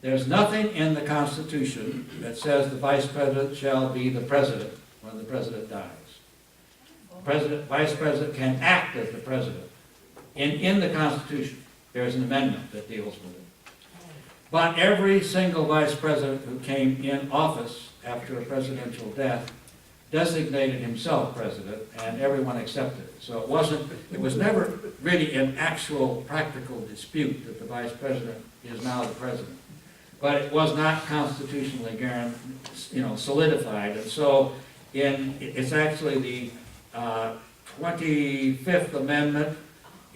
There's nothing in the Constitution that says the Vice President shall be the President when the President dies. Vice President can act as the President. In the Constitution, there's an amendment that deals with it. But every single Vice President who came in office after a presidential death designated himself President, and everyone accepted it. So it was never really an actual practical dispute that the Vice President is now the President. But it was not constitutionally solidified, and so it's actually the 25th Amendment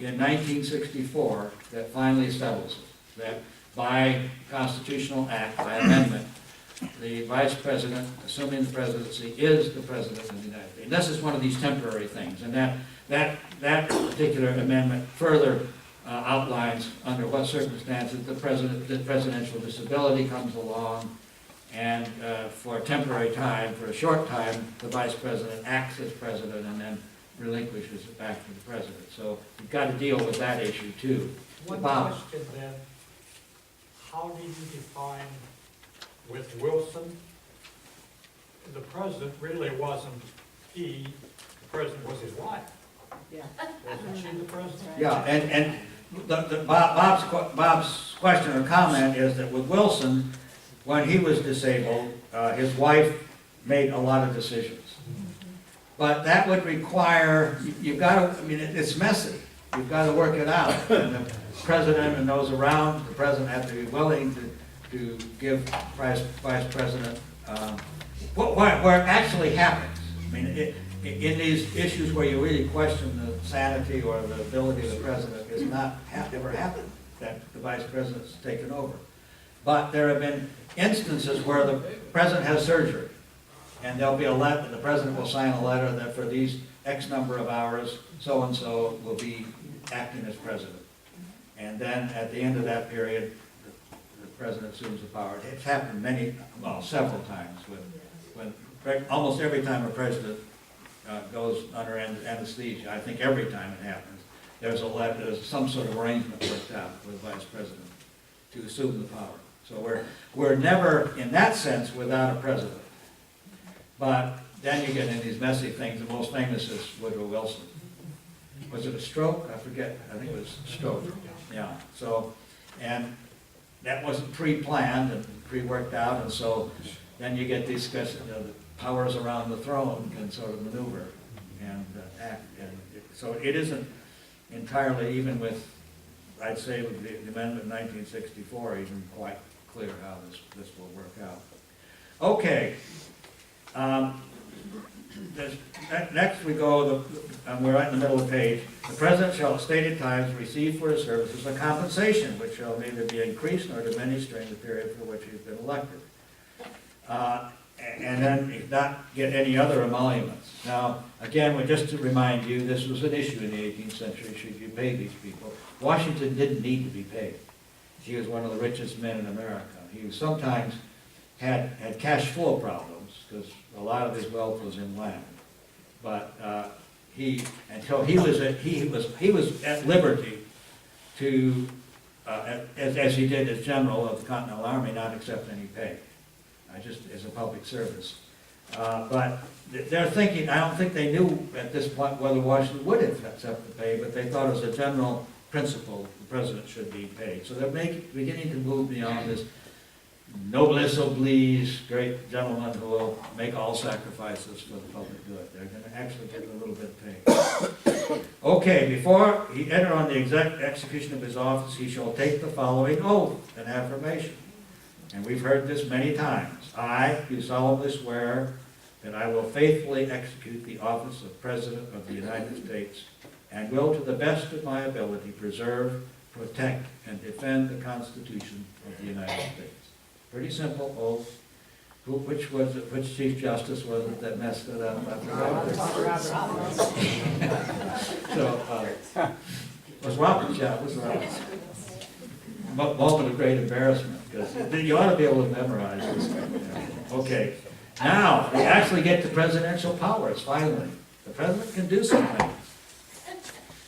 in 1964 that finally settles it. That by constitutional act, by amendment, the vice president, assuming the presidency, is the president of the United States. And this is one of these temporary things, and that particular amendment further outlines under what circumstances the presidential disability comes along, and for a temporary time, for a short time, the vice president acts as president and then relinquishes it back to the president. So you've got to deal with that issue too. One Bob. question then, how did you define with Wilson? The president really wasn't he, the president was his wife. Yeah. Wasn't she the president? Yeah, and Bob's question or comment is that with Wilson, when he was disabled, his wife made a lot of decisions. But that would require, you've got to, I mean, it's messy. You've got to work it out. And the president and those around the president have to be willing to give vice president where it actually happens. I mean, in these issues where you really question the sanity or the ability of the president, it's not ever happened that the vice president's taken over. But there have been instances where the president has surgery, and there'll be a letter, the president will sign a letter that for these X number of hours, so-and-so will be acting as president. And then at the end of that period, the president assumes the power. It's happened several times when almost every time a president goes under anesthesia, I think every time it happens, there's some sort of arrangement worked out with the vice president to assume the power. So we're never, in that sense, without a president. But then you get into these messy things. The most famous is Woodrow Wilson. Was it a stroke? I forget. I think it was a stroke. Yeah. So, and that wasn't pre-planned and pre-worked out, and so then you get these discussions, the powers around the throne can sort of maneuver and act. And so it isn't entirely, even with, I'd say with the amendment in 1964, even quite clear how this will work out. Okay. Next we go, we're right in the middle of the page. The president shall at stated times receive for his services a compensation which shall neither be increased nor diminished during the period for which he has been elected. And then not get any other emoluments. Now, again, just to remind you, this was an issue in the 18th century, should you pay these people. Washington didn't need to be paid. He was one of the richest men in America. He sometimes had cash flow problems because a lot of his wealth was in land. But until he was at liberty to, as he did as general of the Continental Army, not accept any pay, just as a public service. But they're thinking, I don't think they knew at this point whether Washington would have accepted the pay, but they thought as a general principle the president should be paid. So they're beginning to move beyond this noblesse oblige, great gentleman who will make all sacrifices for the public good. They're going to actually get a little bit paid. Okay, before he enter on the execution of his office, he shall take the following oath and affirmation. And we've heard this many times. I do solemnly swear that I will faithfully execute the office of President of the United States and will, to the best of my ability, preserve, protect, and defend the Constitution of the United States. Pretty simple oath. Which Chief Justice was it that messed it up? So, was Roberts? Yeah, it was Roberts. Moment of great embarrassment, because you ought to be able to memorize this. Okay, now we actually get to presidential powers, finally. The president can do something.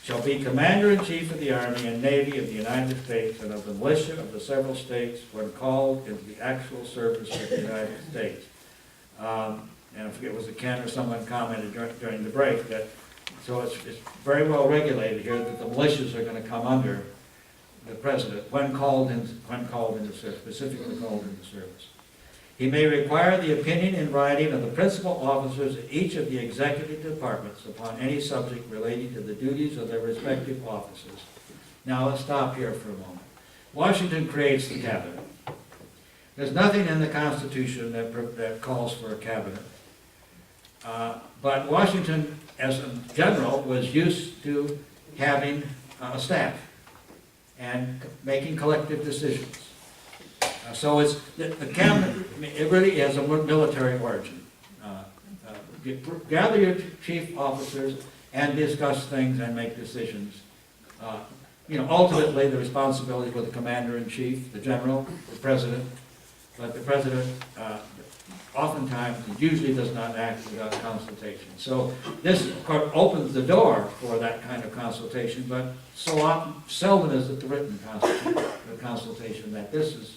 Shall be Commander-in-Chief of the Army and Navy of the United States and of the militia of the several states when called into the actual service of the United States. And I forget, was it Ken or someone commented during the break that, so it's very well regulated here that the militias are going to come under the president when called into service, specifically called into service. He may require the opinion in writing of the principal officers in each of the executive departments upon any subject relating to the duties of their respective offices. Now let's stop here for a moment. Washington creates the cabinet. There's nothing in the Constitution that calls for a cabinet. But Washington, as a general, was used to having a staff and making collective decisions. So it's, the cabinet, I mean, it really is a military origin. Gather your chief officers and discuss things and make decisions. Ultimately, the responsibility is with the commander-in-chief, the general, the president, but the president oftentimes, usually does not act without consultation. So this, of course, opens the door for that kind of consultation, but seldom is it the written consultation that this is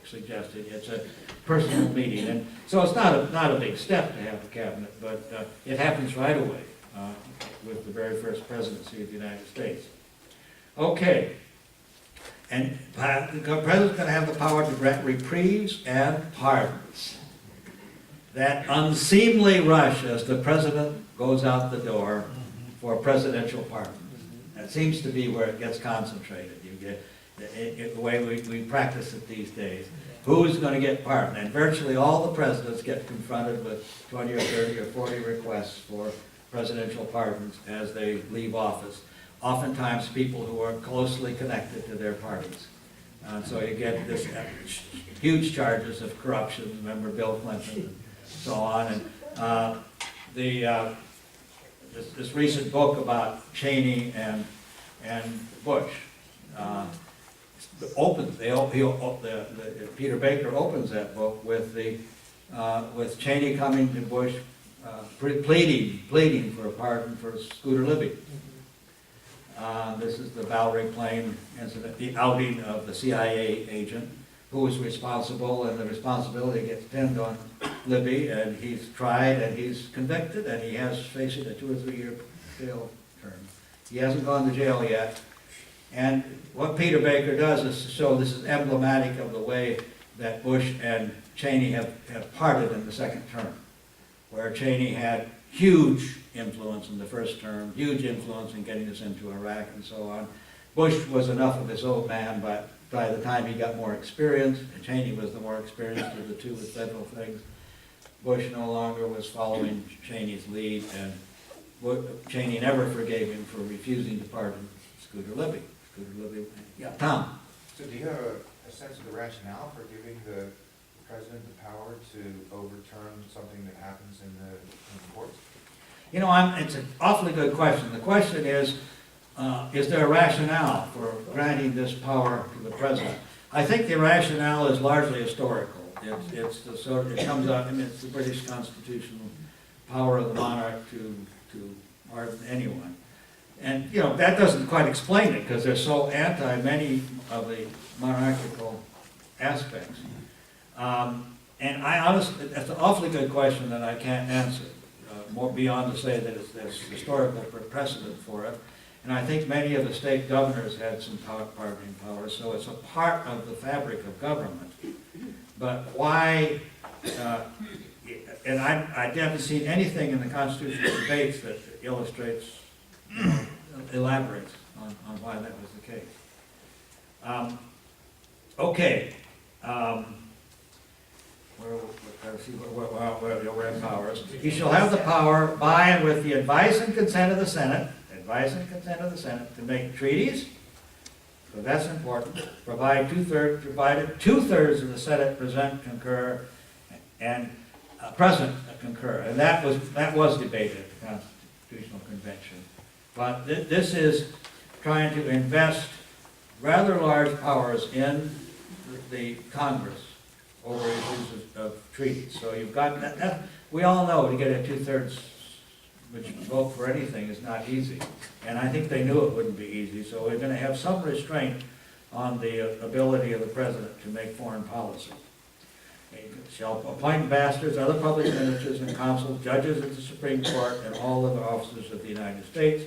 suggested. It's a personal meeting, and so it's not a big step to have a cabinet, but it happens right away with the very first presidency of the United States. Okay, and the president's going to have the power to grant reprieves and pardons. That unseemly rush as the president goes out the door for presidential pardons. That seems to be where it gets concentrated. You get the way we practice it these days. Who's going to get pardoned? And virtually all the presidents get confronted with 20 or 30 or 40 requests for presidential pardons as they leave office. Oftentimes people who are closely connected to their parties. So you get this huge charges of corruption. Remember Bill Clinton and so on. And this recent book about Cheney and Bush Peter Baker opens that book with Cheney coming to Bush pleading for a pardon for Scooter Libby. This is the Bowery Plain incident, the outing of the CIA agent who was responsible, and the responsibility gets pinned on Libby, and he's tried, and he's convicted, and he has facing a 2 or 3 year jail term. He hasn't gone to jail yet. And what Peter Baker does is to show this is emblematic of the way that Bush and Cheney have parted in the second term, where Cheney had huge influence in the first term, huge influence in getting us into Iraq and so on. Bush was enough of his old man, but by the time he got more experience, and Cheney was the more experienced of the two with federal things, Bush no longer was following Cheney's lead, and Cheney never forgave him for refusing to pardon Scooter Libby. Yeah, Tom. So do you have a sense of the rationale for giving the president the power to overturn something that happens in the courts? It's an awfully good question. The question is there a rationale for granting this power to the president? I think the rationale is largely historical. It comes out, it's the British constitutional power of the monarch to pardon anyone. And, that doesn't quite explain it, because they're so anti many of the monarchical aspects. And I honestly, that's an awfully good question that I can't answer, more beyond to say that there's historical precedent for it. And I think many of the state governors had some pardoning powers, so it's a part of the fabric of government. But why, and I haven't seen anything in the constitutional debates that illustrates, elaborates on why that was the case. Okay. Where the overhead powers. He shall have the power by and with the advice and consent of the Senate, to make treaties, so that's important, provided two-thirds of the Senate concur, and present concur. And that was debated at the Constitutional Convention. But this is trying to invest rather large powers in the Congress over issues of treaties. So you've got that. We all know to get a 2/3 which vote for anything is not easy. And I think they knew it wouldn't be easy. So we're going to have some restraint on the ability of the president to make foreign policy. He shall appoint ambassadors, other public ministers and consuls, judges of the Supreme Court, and all other officers of the United States,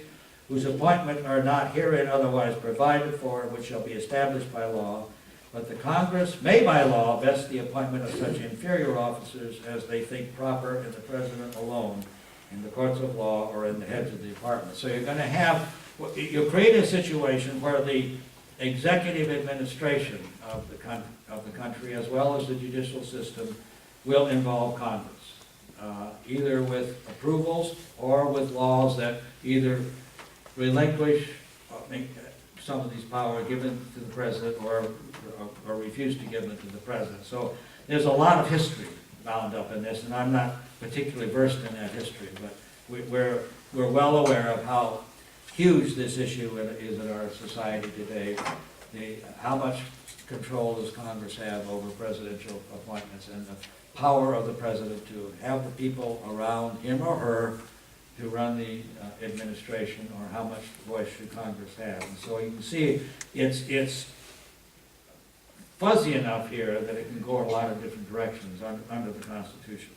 whose appointment are not herein otherwise provided for, and which shall be established by law. But the Congress may by law vest the appointment of such inferior officers as they think proper in the president alone, in the courts of law, or in the heads of the department. So you're going to you'll create a situation where the executive administration of the country, as well as the judicial system, will involve Congress, either with approvals or with laws that either relinquish, some of these powers given to the president or refused to give them to the president. So there's a lot of history bound up in this, and I'm not particularly versed in that history, but we're well aware of how huge this issue is in our society today. How much control does Congress have over presidential appointments, and the power of the president to have the people around him or her to run the administration, or how much voice should Congress have. And so you can see it's fuzzy enough here that it can go a lot of different directions under the Constitution.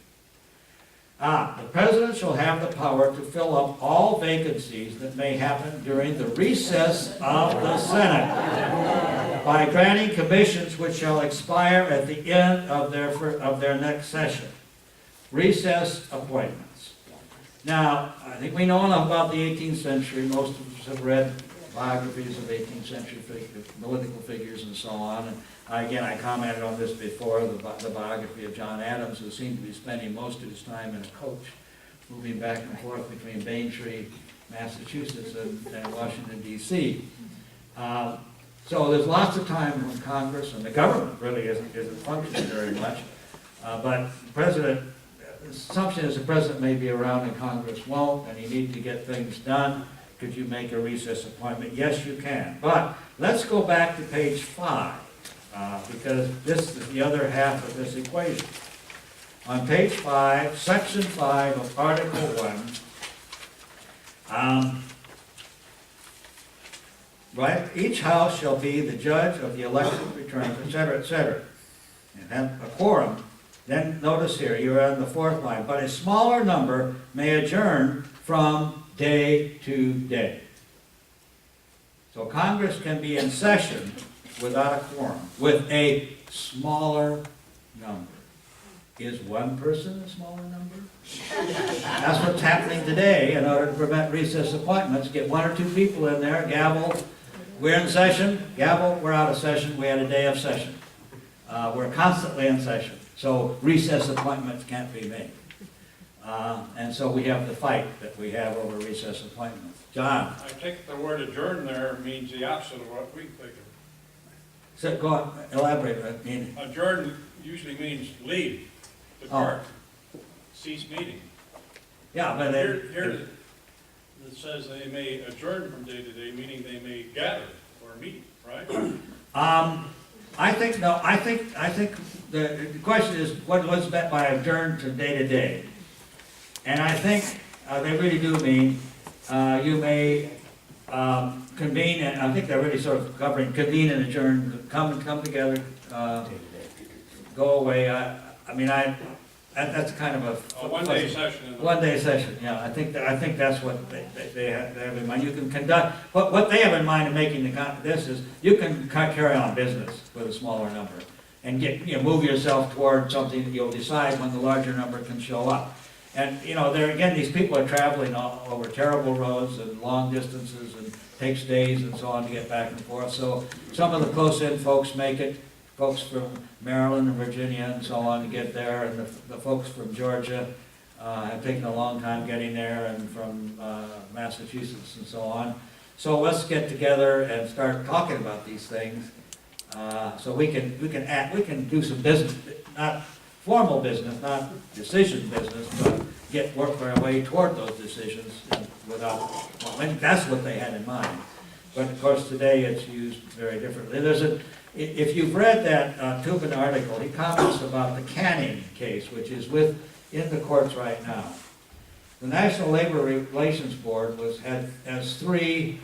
The President shall have the power to fill up all vacancies that may happen during the recess of the Senate by granting commissions which shall expire at the end of their next session. Recess appointments. Now, I think we know enough about the 18th century. Most of us have read biographies of 18th century political figures and so on. And again, I commented on this before, the biography of John Adams, who seemed to be spending most of his time in a coach, moving back and forth between Braintree, Massachusetts, and Washington, D.C. So there's lots of time when Congress and the government really isn't functioning very much. But the president, the assumption is the president may be around and Congress won't, and you need to get things done. Could you make a recess appointment? Yes, you can. But let's go back to page 5, because this is the other half of this equation. On page 5, section 5 of Article 1, right? Each house shall be the judge of the election returns, etc., etc. And have a quorum. Then notice here, you're on the 4th line. But a smaller number may adjourn from day to day. So Congress can be in session without a quorum, with a smaller number. Is one person a smaller number? That's what's happening today in order to prevent recess appointments. Get 1 or 2 people in there, gavel, we're in session, gavel, we're out of session, we had a day of session. We're constantly in session, so recess appointments can't be made. And so we have the fight that we have over recess appointments. John? I take the word adjourn there means the opposite of what we think of. So go on, elaborate. Meaning. Adjourn usually means leave, depart, cease meeting. Yeah, but here it says they may adjourn from day to day, meaning they may gather or meet, right? I think the question is what's meant by adjourn to day. And I think they really do mean you may convene, and I think they're really sort of covering convene and adjourn, come together, go away. That's kind of a one-day session. One-day session, yeah. I think that's what they have in mind. You can conduct, what they have in mind in making this is you can carry on business with a smaller number and move yourself toward something that you'll decide when the larger number can show up. And there again, these people are traveling over terrible roads and long distances, and takes days and so on to get back and forth. So some of the close-in folks make it. Folks from Maryland and Virginia and so on to get there, and the folks from Georgia have taken a long time getting there, and from Massachusetts and so on. So let's get together and start talking about these things, so we can do some business, not formal business, not decision business, but work our way toward those decisions that's what they had in mind. But of course today it's used very differently. If you've read that Tubin article, he comments about the Canning case, which is in the courts right now. The National Labor Relations Board has 3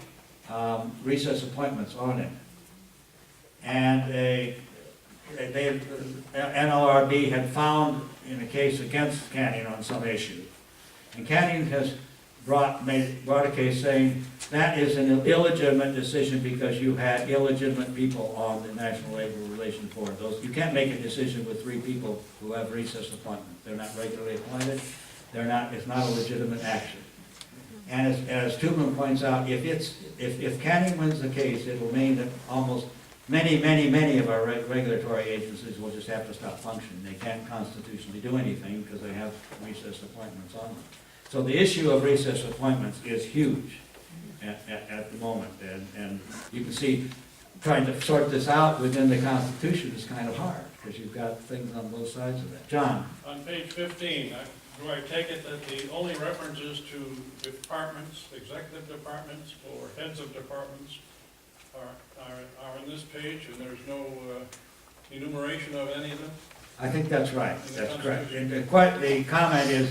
recess appointments on it. And NLRB had found in a case against Canning on some issue. And Canning has brought a case saying that is an illegitimate decision because you had illegitimate people on the National Labor Relations Board. You can't make a decision with 3 people who have recess appointments. They're not regularly appointed. It's not a legitimate action. And as Tubman points out, if Canning wins the case, it will mean that almost many of our regulatory agencies will just have to stop functioning. They can't constitutionally do anything because they have recess appointments on them. So the issue of recess appointments is huge. at the moment. And you can see, trying to sort this out within the Constitution is kind of hard, because you've got things on both sides of it. John? On page 15, do I take it that the only references to departments, executive departments, or heads of departments are in this page, and there's no enumeration of any of them? I think that's right, that's correct. And the comment is,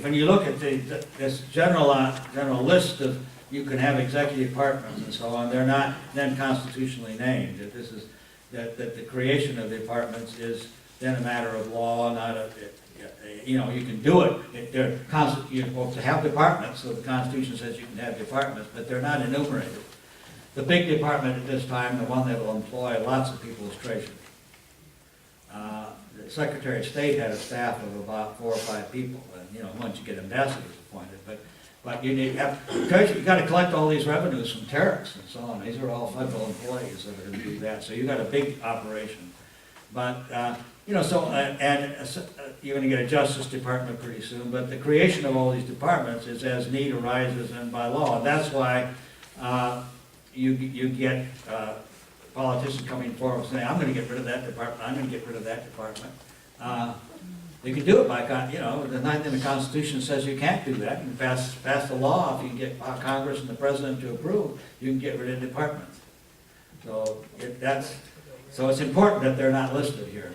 when you look at this general list of, you can have executive departments and so on, they're not then constitutionally named. That this is, that the creation of departments is then a matter of law, not a, you know, you can do it. You're supposed to have departments, so the Constitution says you can have departments, but they're not enumerated. The big department at this time, the one that will employ lots of people, is Treasury. The Secretary of State had a staff of about 4 or 5 people, and you know, once you get ambassadors appointed, but you need Treasury. You got to collect all these revenues from tariffs and so on. These are all federal employees that are going to do that. So you got a big operation, but you know, so you're going to get a Justice Department pretty soon. But the creation of all these departments is as need arises and by law. And that's why you get politicians coming forward and saying, I'm going to get rid of that department, I'm going to get rid of that department. They can do it by, you know, the ninth in the Constitution says you can't do that. You can pass the law if you can get Congress and the President to approve, you can get rid of departments. So it's important that they're not listed here.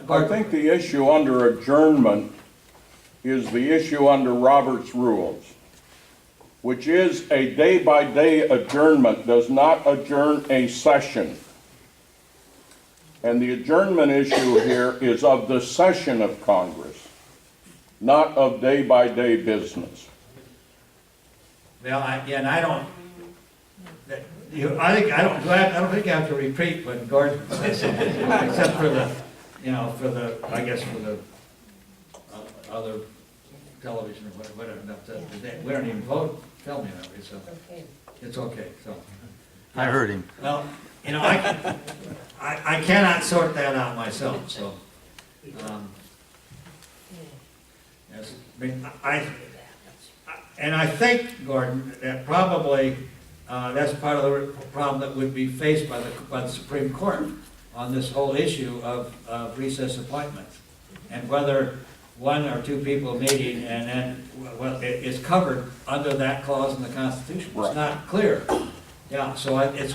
I think the issue under adjournment is the issue under Robert's Rules, which is a day-by-day adjournment, does not adjourn a session. And the adjournment issue here is of the session of Congress, not of day-by-day business. Well, I don't think you have to repeat what Gordon says, except for the, you know, I guess for the other television or whatever. We don't even vote, tell me that, so it's okay. So I heard him. Well, you know, I cannot sort that out myself. So, yes, I think, Gordon, that probably that's part of the problem that would be faced by the Supreme Court on this whole issue of recess appointments, and whether 1 or 2 people meeting and then, well, it is covered under that clause in the Constitution. It's not clear. Yeah, so it's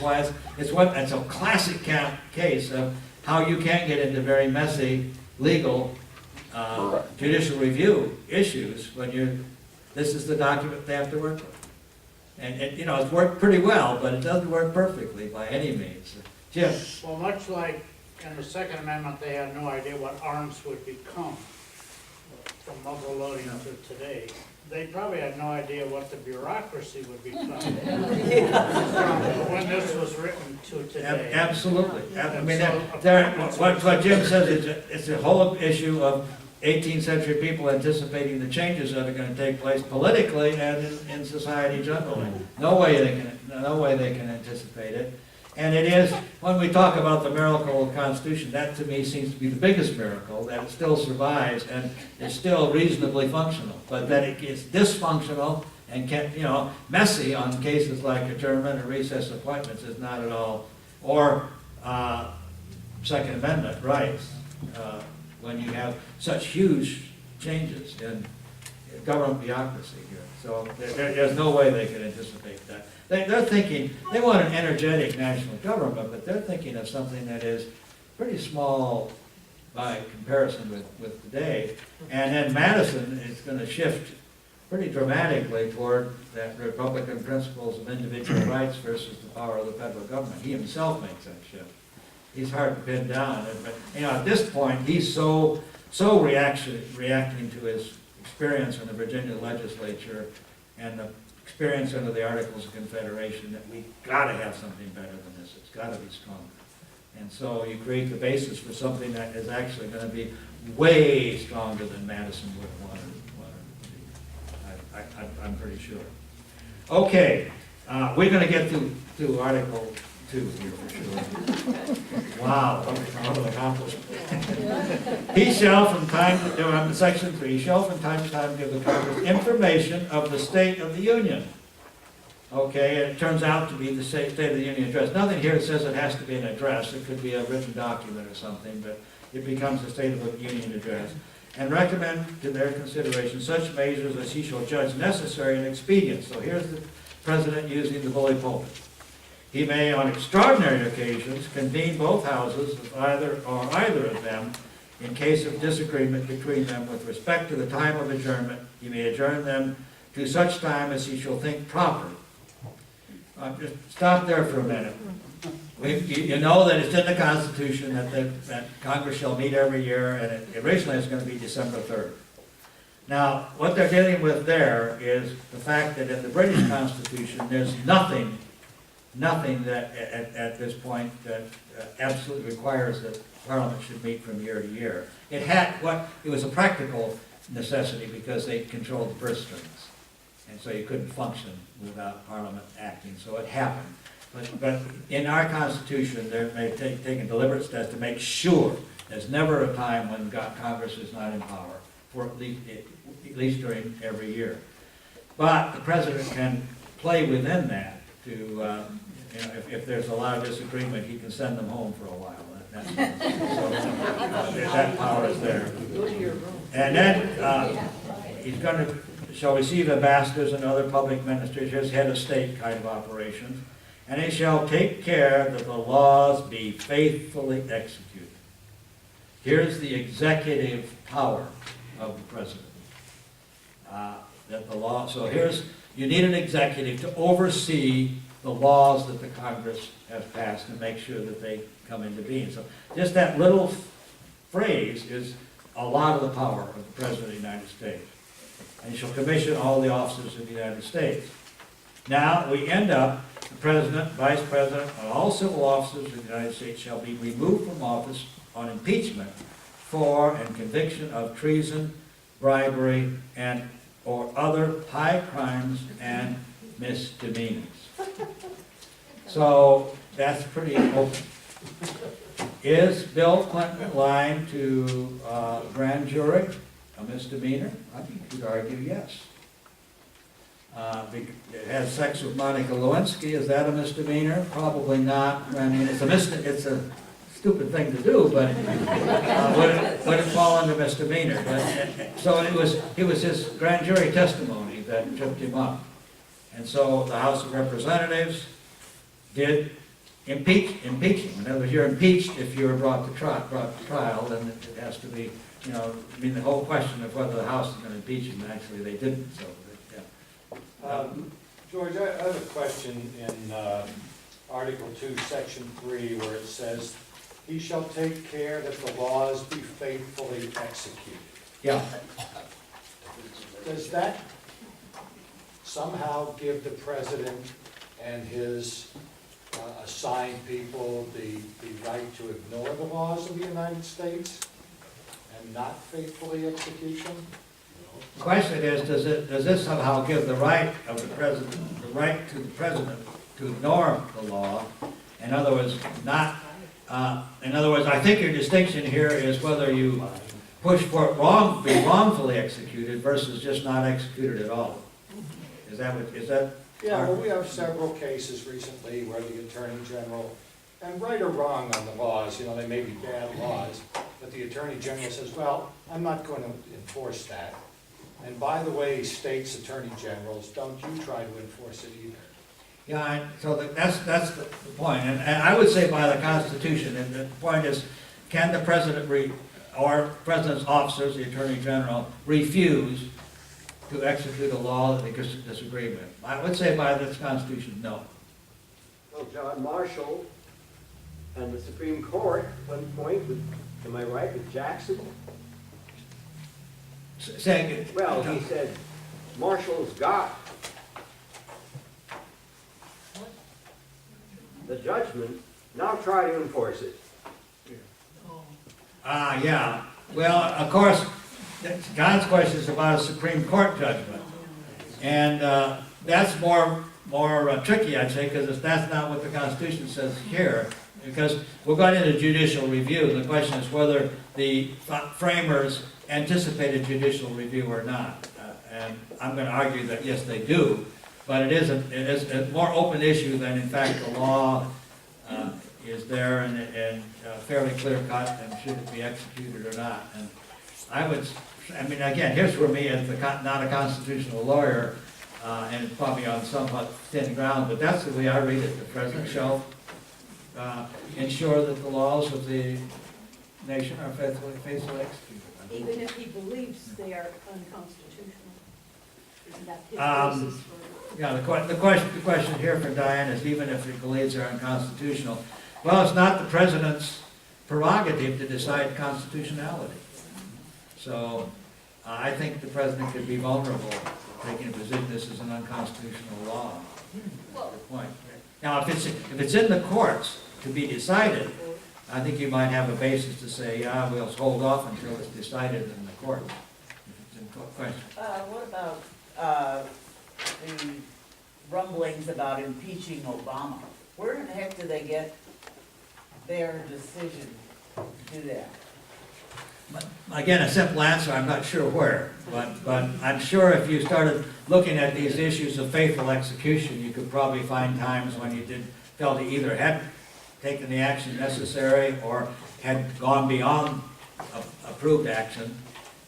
a classic case of how you can't get into very messy legal judicial review issues when this is the document they have to work with. And you know, it's worked pretty well, but it doesn't work perfectly by any means. Jim? Well, much like in the Second Amendment, they had no idea what arms would become from muzzle loading to today. They probably had no idea what the bureaucracy would become when this was written to today. Absolutely. I mean, what Jim says is it's a whole issue of 18th century people anticipating the changes that are going to take place politically and in society generally. No way they can anticipate it. And it is, when we talk about the miracle of the Constitution, that to me seems to be the biggest miracle, that it still survives and is still reasonably functional. But that it is dysfunctional and messy on cases like adjournment or recess appointments is not at all, or Second Amendment rights, when you have such huge changes in government bureaucracy here. So there's no way they can anticipate that. They're thinking, they want an energetic national government, but they're thinking of something that is pretty small by comparison with today. And then Madison is going to shift pretty dramatically toward that Republican principles of individual rights versus the power of the federal government. He himself makes that shift. He's hard to pin down. But at this point, he's so reacting to his experience in the Virginia legislature and the experience under the Articles of Confederation that we got to have something better than this. It's got to be stronger. And so you create the basis for something that is actually going to be way stronger than Madison would have wanted it to be. I'm pretty sure. Okay, we're going to get to Article 2 here for sure. Wow, what an accomplishment. He shall from time to time, Section 3, he shall from time to time give the Congress information of the state of the Union. Okay, and it turns out to be the State of the Union address. Nothing here says it has to be an address. It could be a written document or something, but it becomes the State of the Union address. And recommend to their consideration such measures as he shall judge necessary and expedient. So here's the President using the bully pulpit. He may, on extraordinary occasions, convene both houses of either of them in case of disagreement between them with respect to the time of adjournment. He may adjourn them to such time as he shall think proper. Just stop there for a minute. You know that it's in the Constitution that Congress shall meet every year, and originally it's going to be December 3rd. Now, what they're dealing with there is the fact that in the British Constitution, there's nothing that at this point that absolutely requires that Parliament should meet from year to year. It was a practical necessity because they controlled the purse strings. And so you couldn't function without Parliament acting, so it happened. But in our Constitution, they've taken deliberate steps to make sure there's never a time when Congress is not in power, for at least during every year. But the President can play within that to, if there's a lot of disagreement, he can send them home for a while. That power is there. And then he's going to shall receive ambassadors and other public ministers, here's head of state kind of operations, and he shall take care that the laws be faithfully executed. Here's the executive power of the President. You need an executive to oversee the laws that the Congress has passed and make sure that they come into being. So just that little phrase is a lot of the power of the President of the United States. And he shall commission all the officers of the United States. Now, we end up, the President, Vice President, and all civil officers of the United States shall be removed from office on impeachment for and conviction of treason, bribery, and or other high crimes and misdemeanors. So, that's pretty open. Is Bill Clinton lying to grand jury a misdemeanor? I think you could argue yes. It has sex with Monica Lewinsky. Is that a misdemeanor? Probably not. I mean, it's a stupid thing to do, but would it fall under misdemeanor? So it was his grand jury testimony that tripped him up. And so the House of Representatives did impeach him. In other words, you're impeached if you're brought to trial, then it has to be, the whole question of whether the House is going to impeach him, actually they didn't, so, yeah. George, I have a question in Article 2, Section 3, where it says, he shall take care that the laws be faithfully executed. Yeah. Does that somehow give the President and his assigned people the right to ignore the laws of the United States and not faithfully execute them? The question is, does this somehow give the right of the President, the right to the President to ignore the law? In other words, I think your distinction here is whether you push for it be wrongfully executed versus just not executed at all. Is that? Yeah, well, we have several cases recently where the Attorney General, and right or wrong on the laws, they may be bad laws, but the Attorney General says, well, I'm not going to enforce that. And by the way, states' Attorney Generals, don't you try to enforce it either. Yeah, so that's the point. And I would say by the Constitution, and the point is, can the President or President's officers, the Attorney General, refuse to execute a law that they disagree with? I would say by this Constitution, no. Well, John Marshall and the Supreme Court, at one point, am I right, with Jackson? Say again. Well, he said, Marshall's got the judgment, now try to enforce it. Yeah. Well, of course, John's question is about a Supreme Court judgment. And that's more tricky, I'd say, because that's not what the Constitution says here. Because we're going into judicial review. The question is whether the framers anticipated judicial review or not. And I'm going to argue that yes, they do. But it is a more open issue than in fact the law is there and fairly clear cut and should it be executed or not. And I mean, again, here's for me as not a constitutional lawyer, and it's probably on somewhat thin ground, but that's the way I read it. The president shall ensure that the laws of the nation are faithfully executed. Even if he believes they are unconstitutional? Isn't that his basis for? Yeah, the question here for Diane is even if he believes they're unconstitutional. Well, it's not the president's prerogative to decide constitutionality. So I think the president could be vulnerable taking a position this is an unconstitutional law. Good point. Now, if it's in the courts to be decided, I think you might have a basis to say, yeah, we'll hold off until it's decided in the court. If it's in question. What about the rumblings about impeaching Obama? Where in the heck do they get their decision to do that? Again, a simple answer, I'm not sure where, but I'm sure if you started looking at these issues of faithful execution, you could probably find times when you felt he either had taken the action necessary or had gone beyond approved action,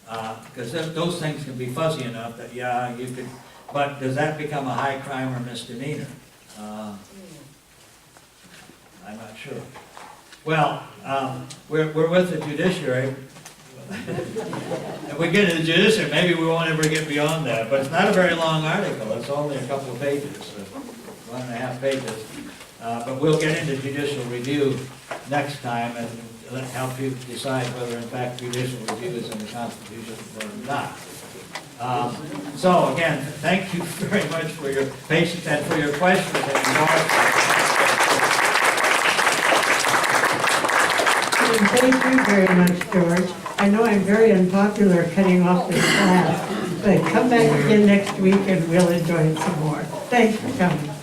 because those things can be fuzzy enough that, yeah, you could, but does that become a high crime or misdemeanor? I'm not sure. Well, we're with the judiciary. If we get to the judiciary, maybe we won't ever get beyond that, but it's not a very long article. It's only a couple of pages, 1.5 pages. But we'll get into judicial review next time and help you decide whether in fact judicial review is in the Constitution or not. So again, thank you very much for your patience and for your questions and remarks. Thank you very much, George. I know I'm very unpopular cutting off this class, but come back again next week and we'll enjoy it some more. Thanks for coming.